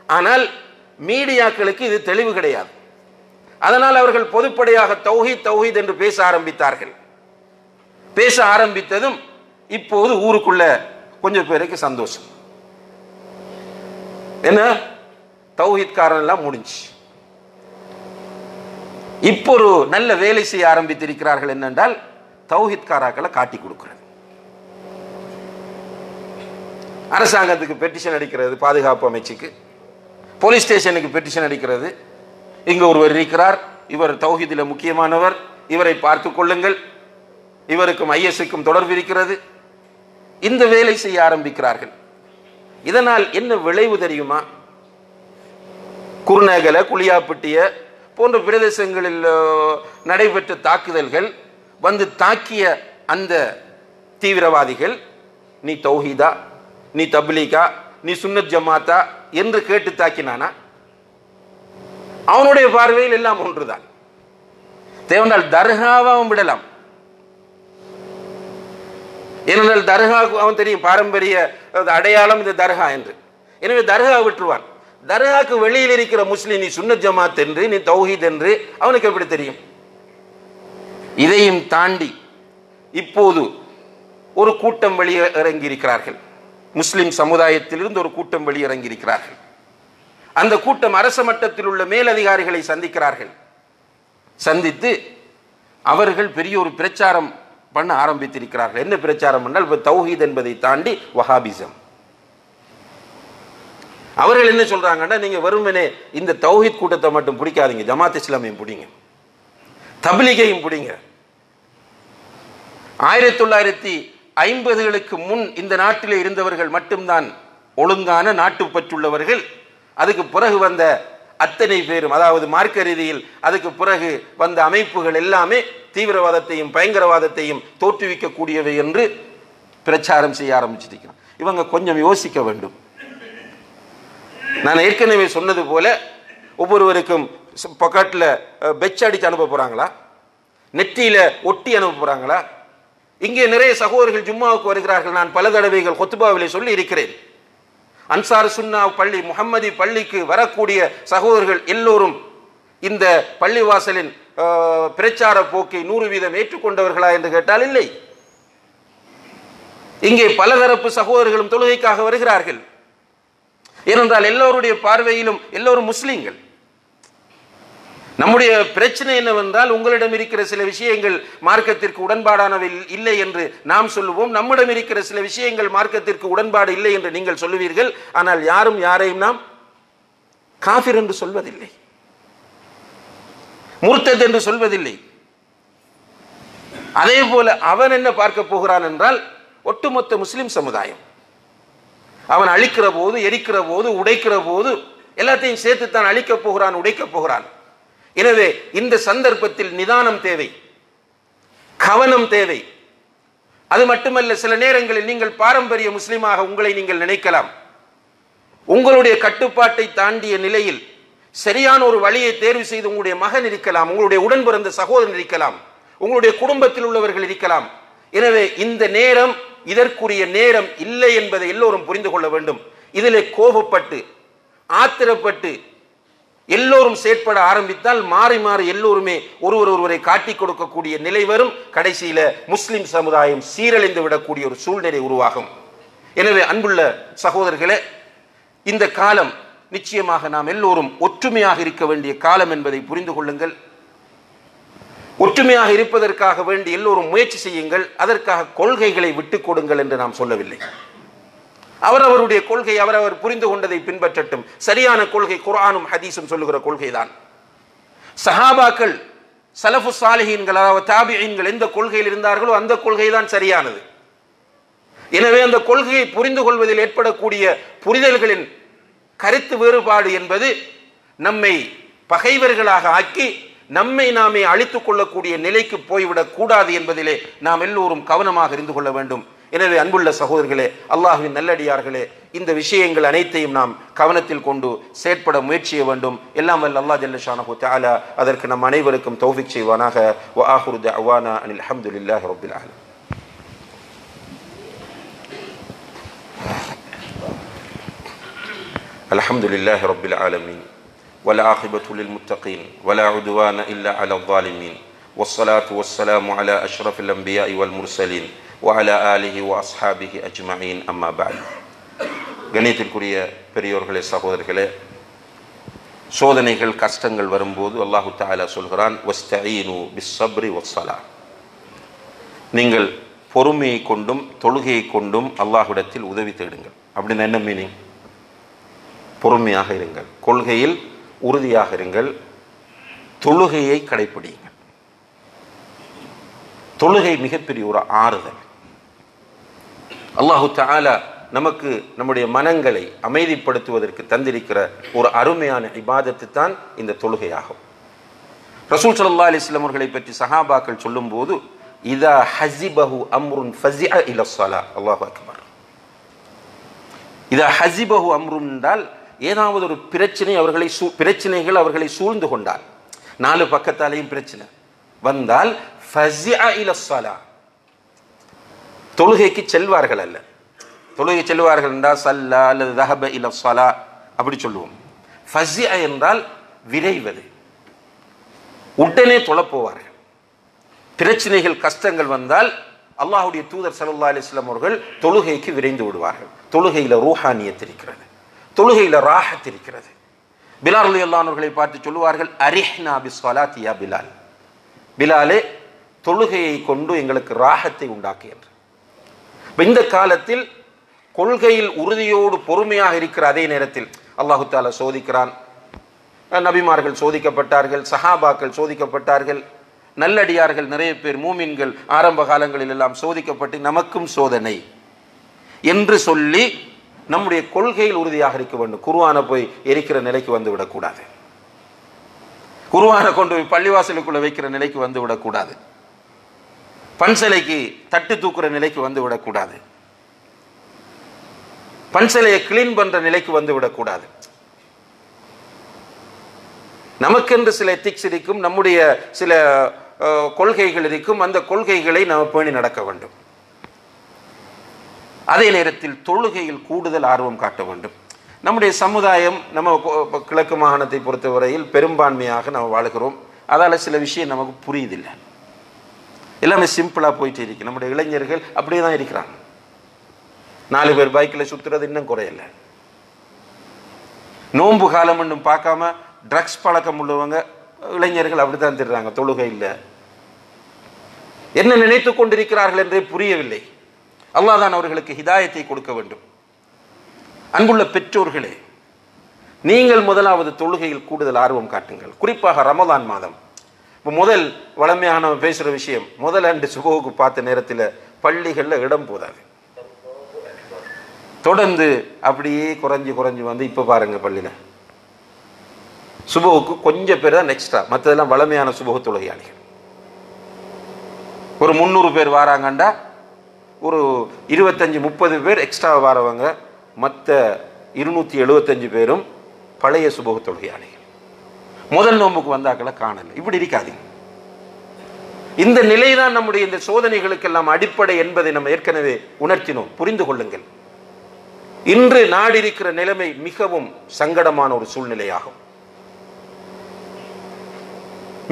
ஆனால் மீடியாக்களுக்கு இது தெளிவு கிடையாது. அதனால் அவர்கள் பொதுப்படையாக தௌஹீத் தௌஹீத் என்று பேச ஆரம்பித்தார்கள். பேச ஆரம்பித்ததும் இப்போது ஊருக்குள்ள கொஞ்சம் பேருக்கு சந்தோஷம். என்ன, தௌஹீத் காரன் எல்லாம் முடிஞ்சு, இப்போ ஒரு நல்ல வேலை செய்ய ஆரம்பித்திருக்கிறார்கள். என்னென்றால் தௌஹீத் காராக்களை காட்டி கொடுக்கிறது, அரசாங்கத்துக்கு பெட்டிஷன் அடிக்கிறது, பாதுகாப்பு அமைச்சுக்கு, போலீஸ் ஸ்டேஷனுக்கு பெட்டிஷன் அடிக்கிறது. இங்க ஒருவர் இருக்கிறார், இவர் தௌஹீதில் முக்கியமானவர், இவரை பார்த்து கொள்ளுங்கள், இவருக்கும் ஐஎஸ்க்கும் தொடர்பு இருக்கிறது. இந்த வேலை செய்ய ஆரம்பிக்கிறார்கள். இதனால் என்ன விளைவு தெரியுமா? குருநகல, குளியாப்பட்டிய போன்ற பிரதேசங்களில் நடைபெற்ற தாக்குதல்கள் வந்து தாக்கிய அந்த தீவிரவாதிகள், நீ தௌஹீதா, நீ தப்லீகா, நீ சுன்னத் ஜமாத்தா என்று கேட்டு தாக்கினானா? அவனுடைய பார்வையில் எல்லாம் ஒன்றுதான். தேவனால் தர்காவும் விடலாம். ஏனென்றால் தர்கா அவன் தெரியும், பாரம்பரிய அடையாளம் இந்த தர்கா என்று. எனவே தர்கா விட்டுருவான். தர்காக்கு வெளியில் இருக்கிற முஸ்லிம் நீ சுன்னத் ஜமாத் என்று, நீ தௌஹீத் என்று அவனுக்கு எப்படி தெரியும்? இதையும் தாண்டி இப்போது ஒரு கூட்டம் வெளியே இறங்கி இருக்கிறார்கள். முஸ்லிம் சமுதாயத்திலிருந்து ஒரு கூட்டம் வெளியிறங்கி இருக்கிறார்கள். அந்த கூட்டம் அரச மட்டத்தில் உள்ள மேலதிகாரிகளை சந்திக்கிறார்கள். சந்தித்து அவர்கள் பெரிய ஒரு பிரச்சாரம் பண்ண ஆரம்பித்திருக்கிறார்கள். என்ன பிரச்சாரம் பண்ணால், இப்போ தௌஹீத் என்பதை தாண்டி வஹாபிசம். அவர்கள் என்ன சொல்றாங்கன்னா, நீங்க வெறுமனே இந்த தௌஹீத் கூட்டத்தை மட்டும் பிடிக்காதீங்க, ஜமாத் இஸ்லாமையும் பிடிங்க, தப்லீகையும் பிடிங்க. 1950களுக்கு முன் இந்த நாட்டிலே இருந்தவர்கள் மட்டும்தான் ஒழுங்கான நாட்டுப்பற்றுள்ளவர்கள். அதுக்கு பிறகு வந்த அத்தனை பேரும், அதாவது மார்க்க ரீதியில் அதுக்கு பிறகு வந்த அமைப்புகள் எல்லாமே தீவிரவாதத்தையும் பயங்கரவாதத்தையும் தோற்றுவிக்கக்கூடியவை என்று பிரச்சாரம் செய்ய ஆரம்பிச்சிருக்கிறான். இவங்க கொஞ்சம் யோசிக்க வேண்டும். நான் ஏற்கனவே சொன்னது போல ஒவ்வொருவருக்கும் பாக்கெட்டில் பெச் அடிச்சு அனுப்ப போறாங்களா, நெற்றியில ஒட்டி அனுப்ப போறாங்களா? இங்கே நிறைய சகோதரர்கள் ஜும்மாவுக்கு வருகிறார்கள். நான் பல தடவைகள் கொத்துபாவிலே சொல்லி இருக்கிறேன். அன்சார் சுன்னா பள்ளி, முஹம்மதி பள்ளிக்கு வரக்கூடிய சகோதரர்கள் எல்லோரும் இந்த பள்ளிவாசலின் பிரச்சார போக்கை 100% ஏற்றுக்கொண்டவர்களா என்று கேட்டால் இல்லை. இங்கே பலதரப்பு சகோதரர்களும் தொழுகைக்காக வருகிறார்கள். ஏனென்றால் எல்லோருடைய பார்வையிலும் எல்லோரும் முஸ்லீம்கள். நம்முடைய பிரச்சனை என்னவென்றால், உங்களிடம் இருக்கிற சில விஷயங்கள் மார்க்கத்திற்கு உடன்பாடானவை இல்லை என்று நாம் சொல்லுவோம். நம்மிடம் இருக்கிற சில விஷயங்கள் மார்க்கத்திற்கு உடன்பாடு இல்லை என்று நீங்கள் சொல்லுவீர்கள். ஆனால் யாரும் யாரையும் நாம் காஃபிர் என்று சொல்வதில்லை, முர்த்தத் என்று சொல்வதில்லை. அதே போல அவன் என்ன பார்க்க போகிறான் என்றால், ஒட்டுமொத்த முஸ்லிம் சமுதாயம் அவன் அழிக்கிற போது, எரிக்கிற போது, உடைக்கிற போது எல்லாத்தையும் சேர்த்துத்தான் அழிக்கப் போகிறான், உடைக்கப் போகிறான். எனவே இந்த சந்தர்ப்பத்தில் நிதானம் தேவை, கவனம் தேவை. அது மட்டுமல்ல, சில நேரங்களில் நீங்கள் பாரம்பரிய முஸ்லிமாக உங்களை நீங்கள் நினைக்கலாம். உங்களுடைய கட்டுப்பாட்டை தாண்டிய நிலையில் சரியான ஒரு வழியை தேர்வு செய்து உங்களுடைய மகன் இருக்கலாம், உங்களுடைய உடன் பிறந்த சகோதரன் இருக்கலாம், உங்களுடைய குடும்பத்தில் உள்ளவர்கள் இருக்கலாம். எனவே இந்த நேரம் இதற்குரிய நேரம் இல்லை என்பதை எல்லோரும் புரிந்து கொள்ள வேண்டும். இதிலே கோபப்பட்டு ஆத்திரப்பட்டு எல்லோரும் செயற்பட ஆரம்பித்தால் மாறி மாறி எல்லோருமே ஒருவரை காட்டிக் கொடுக்கக்கூடிய நிலை வரும். கடைசியில முஸ்லிம் சமுதாயம் சீரழிந்து விடக்கூடிய ஒரு சூழ்நிலை உருவாகும். எனவே அன்புள்ள சகோதரர்களே, இந்த காலம் நிச்சயமாக நாம் எல்லோரும் ஒற்றுமையாக இருக்க வேண்டிய காலம் என்பதை புரிந்து கொள்ளுங்கள். ஒற்றுமையாக இருப்பதற்காக வேண்டி எல்லோரும் முயற்சி செய்யுங்கள். அதற்காக கொள்கைகளை விட்டுக் கொடுங்கள் என்று நாம் சொல்லவில்லை. அவரவருடைய கொள்கை அவரவர் புரிந்து கொண்டதை பின்பற்றட்டும். சரியான கொள்கை குர்ஆனும் ஹதீஸும் சொல்லுகிற கொள்கைதான். சஹாபாக்கள், சலஃபு சாலிஹீன்கள், அதாவது தாபிஈன்கள் எந்த கொள்கையில் இருந்தார்களோ அந்த கொள்கை தான் சரியானது. எனவே அந்த கொள்கையை புரிந்து கொள்வதில் ஏற்படக்கூடிய புரிதல்களின் கருத்து வேறுபாடு என்பது நம்மை பகைவர்களாக ஆக்கி நம்மை நாமே அழித்துக் கொள்ளக்கூடிய நிலைக்கு போய்விடக் கூடாது என்பதிலே நாம் எல்லோரும் கவனமாக இருந்து கொள்ள வேண்டும். எனவே அன்புள்ள சகோதரர்களே, அல்லாஹ்வின் நல்லடியார்களே, இந்த விஷயங்கள் அனைத்தையும் நாம் கவனத்தில் கொண்டு செயற்பட முயற்சிய வேண்டும். எல்லாம் வல்ல அல்லாஹ் ஜல்ல ஷானஹு தஆலா அதற்கு நம் அனைவருக்கும் தௌஃபீக் செய்வானாக. வ ஆகிரு தஅவானா அனில் ஹம்துலில்லாஹி ரப்பில் ஆலமீன். அல்ஹம்துலில்லாஹி ரப்பில் ஆலமீன் والعاقبة للمتقين ولا عدوان إلا على الظالمين والصلاة والسلام على أشرف الأنبياء والمرسلين وعلى آله وأصحابه أجمعين أما بعد. கணியத்திற்குரிய பெரியோர்களே, சகோதரர்களே, சோதனைகள் கஷ்டங்கள் வரும்போது அல்லாஹு தஆலா சொல்கிறான், வஸ்தஈனு பிஸ்ஸப்ரி வஸ்ஸலா, நீங்கள் பொறுமையை கொண்டும் தொழுகையை கொண்டும் அல்லாஹ்விடத்தில் உதவி தேடுங்கள். அப்படின்னு என்ன மீனிங்? பொறுமையாக இருங்கள், கொள்கையில் உறுதியாக இருங்கள், தொழுகையை கடைப்பிடியுங்கள். தொழுகை மிகப்பெரிய ஒரு ஆறுதல். அல்லாஹு தஆலா நமக்கு நம்முடைய மனங்களை அமைதிப்படுத்துவதற்கு தந்திருக்கிற ஒரு அருமையான இபாதத்து தான் இந்த தொழுகையாகும். ரசூல் ஸல்லல்லாஹு அலைஹி வஸல்லம் அவர்களை பற்றி சஹாபாக்கள் சொல்லும்போது, இதா ஹஸிபஹு அம்ருன் ஃபஸிஅ இலஸ்ஸலா, அல்லாஹு அக்பர். இதா ஹஸிபஹு அம்ருன் என்றால் ஏதாவது ஒரு பிரச்சனைகள் அவர்களை சூழ்ந்து கொண்டால், நாலு பக்கத்தாலேயும் பிரச்சனை வந்தால் ஃபஸிஅ இலஸ்ஸலா, தொழுகைக்கு செல்வார்கள் அல்ல. தொழுகை செல்வார்கள் என்றால் சல்லா அல்லது தஹப இலஸ்ஸலா அப்படி சொல்லுவோம். ஃபஸிஅ என்றால் விரைவது, உடனே தொழப்போவார்கள். பிரச்சனைகள் கஷ்டங்கள் வந்தால் அல்லாஹ்வுடைய தூதர் ஸல்லல்லாஹு அலைஹி வஸல்லம் அவர்கள் தொழுகைக்கு விரைந்து விடுவார்கள். தொழுகையில் ரூஹானியத் இருக்கிறது, தொழுகையில் ராஹத் இருக்கிறது. பிலால் ரலியல்லாஹு அன்ஹுவை பார்த்து சொல்லுவார்கள், அரிஹ்னா பிஸ்ஸலாத்தி யா பிலால், பிலாலே தொழுகையை கொண்டு எங்களுக்கு ராகத்தை உண்டாக்கு என்று. இந்த காலத்தில் கொள்கையில் உறுதியோடு பொறுமையாக இருக்கிற அதே நேரத்தில் அல்லாஹு தஆலா சோதிக்கிறான். நபிமார்கள் சோதிக்கப்பட்டார்கள், சஹாபாக்கள் சோதிக்கப்பட்டார்கள், நல்லடியார்கள் நிறைய பேர், மூமின்கள் ஆரம்ப காலங்களில் எல்லாம் சோதிக்கப்பட்டு நமக்கும் சோதனை என்று சொல்லி நம்முடைய கொள்கையில் உறுதியாக இருக்க வேண்டும். குர்ஆனை போய் எரிக்கிற நிலைக்கு வந்து விடக்கூடாது. குர்ஆனை கொண்டு போய் பள்ளிவாசலுக்குள்ள வைக்கிற நிலைக்கு வந்து விடக்கூடாது. பன்சலைக்கு தட்டு தூக்குற நிலைக்கு வந்து விடக்கூடாது. பன்சலையை கிளீன் பண்ற நிலைக்கு வந்து விடக்கூடாது. நமக்கென்று சில எத்திக்ஸ் இருக்கும், நம்முடைய சில கொள்கைகள் இருக்கும். அந்த கொள்கைகளை நாம் பேணி நடக்க வேண்டும். அதே நேரத்தில் தொழுகையில் கூடுதல் ஆர்வம் காட்ட வேண்டும். நம்முடைய சமுதாயம், நம்ம கிழக்கு மாகாணத்தை பொறுத்தவரையில் பெரும்பான்மையாக நாம் வாழுகிறோம். அதால் சில விஷயம் நமக்கு புரியுதில்லை. எல்லாமே சிம்பிளாக போயிட்டு இருக்கு. நம்முடைய இளைஞர்கள் அப்படியே தான் இருக்கிறாங்க. 4 பேர் பைக்கில் சுற்றுறது இன்னும் குறையல. நோன்பு காலம் இன்னும் பார்க்காம ட்ரக்ஸ் பழக்கம் உள்ளவங்க இளைஞர்கள் அப்படித்தான் திடுறாங்க. தொழுகை இல்லை, என்ன நினைத்து கொண்டிருக்கிறார்கள் என்றே புரியவில்லை. அல்லாஹ் தான் அவர்களுக்கு ஹிதாயத்தை கொடுக்க வேண்டும். அன்புள்ள பெற்றோர்களே, நீங்கள் முதலாவது தொழுகையில் கூடுதல் ஆர்வம் காட்டுங்கள். குறிப்பாக ரமலான் மாதம். இப்போ முதல் வளமையாக நம்ம பேசுகிற விஷயம், முதல் ஆண்டு சுபஹுக்கு பார்த்த நேரத்தில் பள்ளிகளில் இடம் போதாது. தொடர்ந்து அப்படியே குறைஞ்சி வந்து இப்போ பாருங்க, பள்ளியில் சுபஹுக்கு கொஞ்சம் பேர் தான் எக்ஸ்ட்ரா, மற்றதெல்லாம் வளமையான சுபஹு தொழுகையாளிகள். ஒரு 300 பேர் வாராங்கண்டா ஒரு 25-30 பேர் எக்ஸ்ட்ரா வாரவங்க, மற்ற 275 பேரும் பழைய சுபஹு தொழுகையாளிகள். முதல் நோம்புக்கு வந்தாக்களை காணல. இப்படி இருக்காதீங்க. இந்த நிலைதான் நம்முடைய இந்த சோதனைகளுக்கெல்லாம் அடிப்படை என்பதை நம்ம ஏற்கனவே உணர்த்தினோம். புரிந்து கொள்ளுங்கள். இன்று நாடு இருக்கிற நிலைமை மிகவும் சங்கடமான ஒரு சூழ்நிலையாகும்.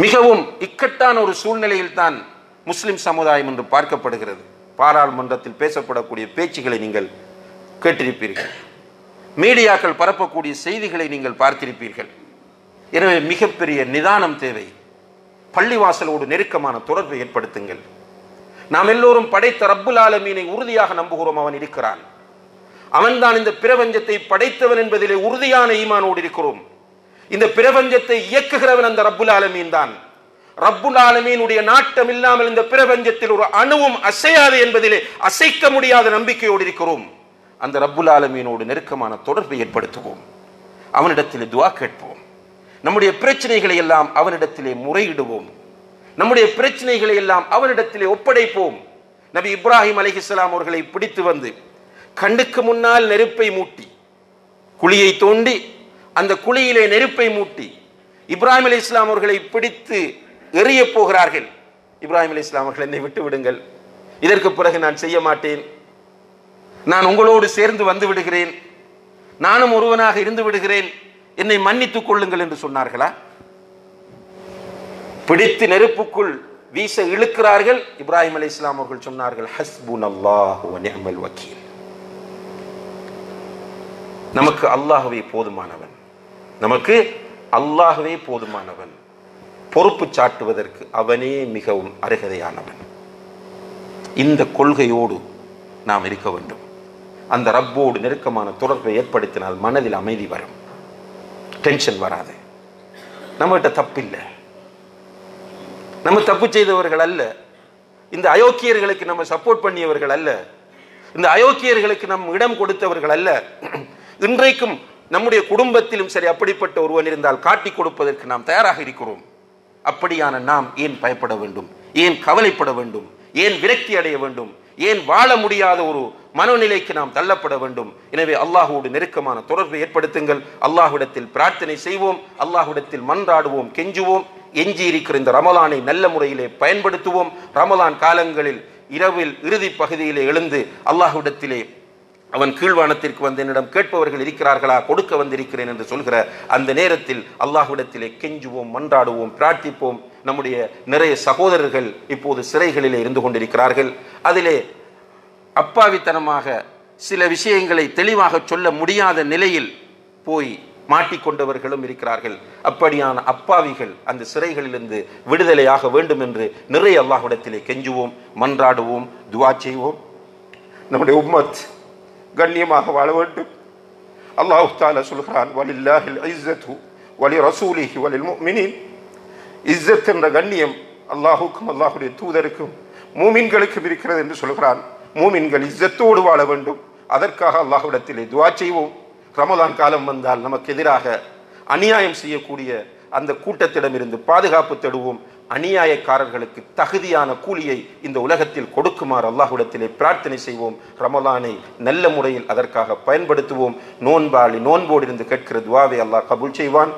மிகவும் இக்கட்டான ஒரு சூழ்நிலையில் தான் முஸ்லிம் சமுதாயம் என்று பார்க்கப்படுகிறது. பாராளுமன்றத்தில் பேசப்படக்கூடிய பேச்சுகளை நீங்கள் கேட்டிருப்பீர்கள். மீடியாக்கள் பரப்பக்கூடிய செய்திகளை நீங்கள் பார்த்திருப்பீர்கள். எனவே மிகப்பெரிய நிதானம் தேவை. பள்ளிவாசலோடு நெருக்கமான தொடர்பை ஏற்படுத்துங்கள். நாம் எல்லோரும் படைத்த ரப்புல் ஆலமீனை உறுதியாக நம்புகிறோம். அவன் இருக்கிறான். அவன்தான் இந்த பிரபஞ்சத்தை படைத்தவன் என்பதிலே உறுதியான ஈமானோடு இருக்கிறோம். இந்த பிரபஞ்சத்தை இயக்குகிறவன் அந்த ரப்புல் ஆலமீன் தான். ரப்புல் ஆலமீனுடைய நாட்டம் இல்லாமல் இந்த பிரபஞ்சத்தில் ஒரு அணுவும் அசையாது என்பதிலே அசைக்க முடியாத நம்பிக்கையோடு இருக்கிறோம். அந்த ரப்புல் ஆலமீனோடு நெருக்கமான தொடர்பை ஏற்படுத்துவோம். அவனிடத்திலே துஆ கேட்போம். நம்முடைய பிரச்சனைகளை எல்லாம் அவனிடத்திலே முறையிடுவோம். நம்முடைய பிரச்சனைகளை எல்லாம் அவனிடத்திலே ஒப்படைப்போம். நபி இப்ராஹிம் அலைஹிஸ்ஸலாம் அவர்களை பிடித்து வந்து கண்ணுக்கு முன்னால் நெருப்பை மூட்டி, குழியை தோண்டி அந்த குழியிலே நெருப்பை மூட்டி இப்ராஹிம் அலைஹிஸ்ஸலாம் அவர்களை பிடித்து எறிய போகிறார்கள். இப்ராஹிம் அலைஹிஸ்ஸலாம் அவர்கள், என்னை விட்டு விடுங்கள், இதற்கு பிறகு நான் செய்ய மாட்டேன், நான் உங்களோடு சேர்ந்து வந்து விடுகிறேன், நானும் ஒருவனாக இருந்து விடுகிறேன், என்னை மன்னித்துக் கொள்ளுங்கள் என்று சொன்னார்களா? பிடித்து நெருப்புக்குள் வீச இழுக்கிறார்கள். இப்ராஹிம் அலைஹிஸ்ஸலாம் அவர்கள் சொன்னார்கள், ஹஸ்புனல்லாஹு வ நிஅமல் வக்கீல், நமக்கு அல்லாஹ்வே போதுமானவன், நமக்கு அல்லாஹ்வே போதுமானவன், பொறுப்பு சாட்டுவதற்கு அவனே மிகவும் அருகதையானவன். இந்த கொள்கையோடு நாம் இருக்க வேண்டும். அந்த ரப்போடு நெருக்கமான தொடர்பை ஏற்படுத்தினால் மனதில் அமைதி வரும், டென்ஷன் வராது. நம்மகிட்ட தப்பில்லை, நம்ம தப்பு செய்தவர்கள் அல்ல, இந்த அயோக்கியர்களுக்கு நம்ம சப்போர்ட் பண்ணியவர்கள் அல்ல, இந்த அயோக்கியர்களுக்கு நம் இடம் கொடுத்தவர்கள் அல்ல. இன்றைக்கும் நம்முடைய குடும்பத்திலும் சரி அப்படிப்பட்ட ஒருவன் இருந்தால் காட்டிக் கொடுப்பதற்கு நாம் தயாராக இருக்கிறோம். அப்படியான நாம் ஏன் பயப்பட வேண்டும்? ஏன் கவலைப்பட வேண்டும்? ஏன் விரக்தி அடைய வேண்டும்? ஏன் வாழ முடியாத ஒரு மனநிலைக்கு நாம் தள்ளப்பட வேண்டும்? எனவே அல்லாஹ்வோடு நெருக்கமான தொடர்பை ஏற்படுத்துங்கள். அல்லாஹ்விடத்தில் பிரார்த்தனை செய்வோம், அல்லாஹ்விடத்தில் மன்றாடுவோம், கெஞ்சுவோம். எஞ்சி இருக்கிற இந்த ரமலானை நல்ல முறையிலே பயன்படுத்துவோம். ரமலான் காலங்களில் இரவில் இறுதி பகுதியிலே எழுந்து அல்லாஹ்விடத்திலே அவன் கீழ்வானத்திற்கு வந்து என்னிடம் கேட்பவர்கள் இருக்கிறார்களா, கொடுக்க வந்திருக்கிறேன் என்று சொல்கிற அந்த நேரத்தில் அல்லாஹ்விடத்திலே கெஞ்சுவோம், மன்றாடுவோம், பிரார்த்திப்போம். நம்முடைய நிறைய சகோதரர்கள் இப்போது சிறைகளிலே இருந்து கொண்டிருக்கிறார்கள். அதிலே அப்பாவித்தனமாக சில விஷயங்களை தெளிவாக சொல்ல முடியாத நிலையில் போய் மாட்டிக்கொண்டவர்களும் இருக்கிறார்கள். அப்படியான அப்பாவிகள் அந்த சிறைகளிலிருந்து விடுதலையாக வேண்டும் என்று நிறைய அல்லாஹ்விடத்திலே கெஞ்சுவோம், மன்றாடுவோம், துஆ செய்வோம். நம்முடைய உம்மத் கண்ணியமாக வாழ வேண்டும். அல்லாஹ் தஆலா சொல்கிறான், வலில்லாஹில் இஸ்ஸத்து வலி ரசூலிஹி வலில் முஃமினீன். இஸ்ஸத் என்ற கண்ணியம் அல்லாஹுக்கும் அல்லாஹுடைய தூதருக்கும் மூமின்களுக்கும் இருக்கிறது என்று சொல்கிறான். மூமின்கள் இஸ்ஸத்தோடு வாழ வேண்டும். அதற்காக அல்லாஹ்விடத்திலே துஆ செய்வோம். ரமலான் காலம் வந்தால் நமக்கு எதிராக அநியாயம் செய்யக்கூடிய அந்த கூட்டத்திடமிருந்து பாதுகாப்பு தேடுவோம். அநியாயக்காரர்களுக்கு தகுதியான கூலியை இந்த உலகத்தில் கொடுக்குமாறு அல்லாஹ்விடத்திலே பிரார்த்தனை செய்வோம். ரமலானை நல்ல முறையில் அதற்காக பயன்படுத்துவோம். நோன்போடு இருந்து கேட்கிற துஆவை அல்லாஹ் கபூல் செய்வான்.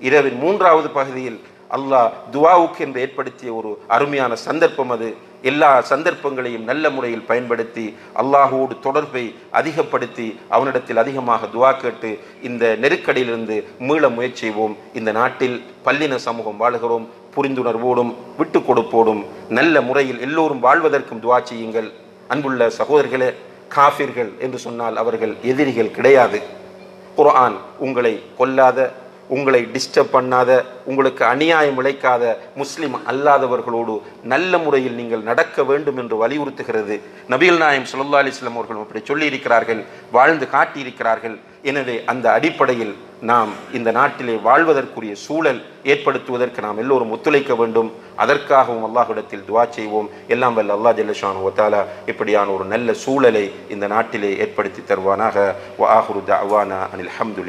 இரவின் 3வது பகுதியில் அல்லாஹ் துஆவுக்கு என்று ஏற்படுத்திய ஒரு அருமையான சந்தர்ப்பம் அது. எல்லா சந்தர்ப்பங்களையும் நல்ல முறையில் பயன்படுத்தி அல்லாஹோடு தொடர்பை அதிகப்படுத்தி அவனிடத்தில் அதிகமாக துஆ கேட்டு இந்த நெருக்கடியிலிருந்து மீள முயற்சி செய்வோம். இந்த நாட்டில் பல்லின சமூகம் வாழுகிறோம். புரிந்துணர்வோடும் விட்டு கொடுப்போடும் நல்ல முறையில் எல்லோரும் வாழ்வதற்கும் துஆ செய்யுங்கள். அன்புள்ள சகோதரர்களே, காஃபிர்கள் என்று சொன்னால் அவர்கள் எதிரிகள் கிடையாது. குர்ஆன் உங்களை கொல்லாத, உங்களை டிஸ்டர்ப் பண்ணாத, உங்களுக்கு அநியாயம் இழைக்காத முஸ்லிம் அல்லாதவர்களோடு நல்ல முறையில் நீங்கள் நடக்க வேண்டும் என்று வலியுறுத்துகிறது. நபிகள் நாயகம் ஸல்லல்லாஹு அலைஹி வஸல்லம் அவர்கள் அப்படி சொல்லி இருக்கிறார்கள், வாழ்ந்து காட்டியிருக்கிறார்கள். எனவே அந்த அடிப்படையில் நாம் இந்த நாட்டிலே வாழ்வதற்குரிய சூழல் ஏற்படுத்துவதற்கு நாம் எல்லோரும் ஒத்துழைக்க வேண்டும். அதற்காகவும் அல்லாஹ்விடத்தில் துஆ செய்வோம். எல்லாம் வல்ல அல்லாஹ் ஜல்ல ஷானஹு வ தஆலா இப்படியான ஒரு நல்ல சூழலை இந்த நாட்டிலே ஏற்படுத்தி தருவானாக. வ ஆஹிரு தஅவானா அனில் ஹம்துலில்லாஹ்.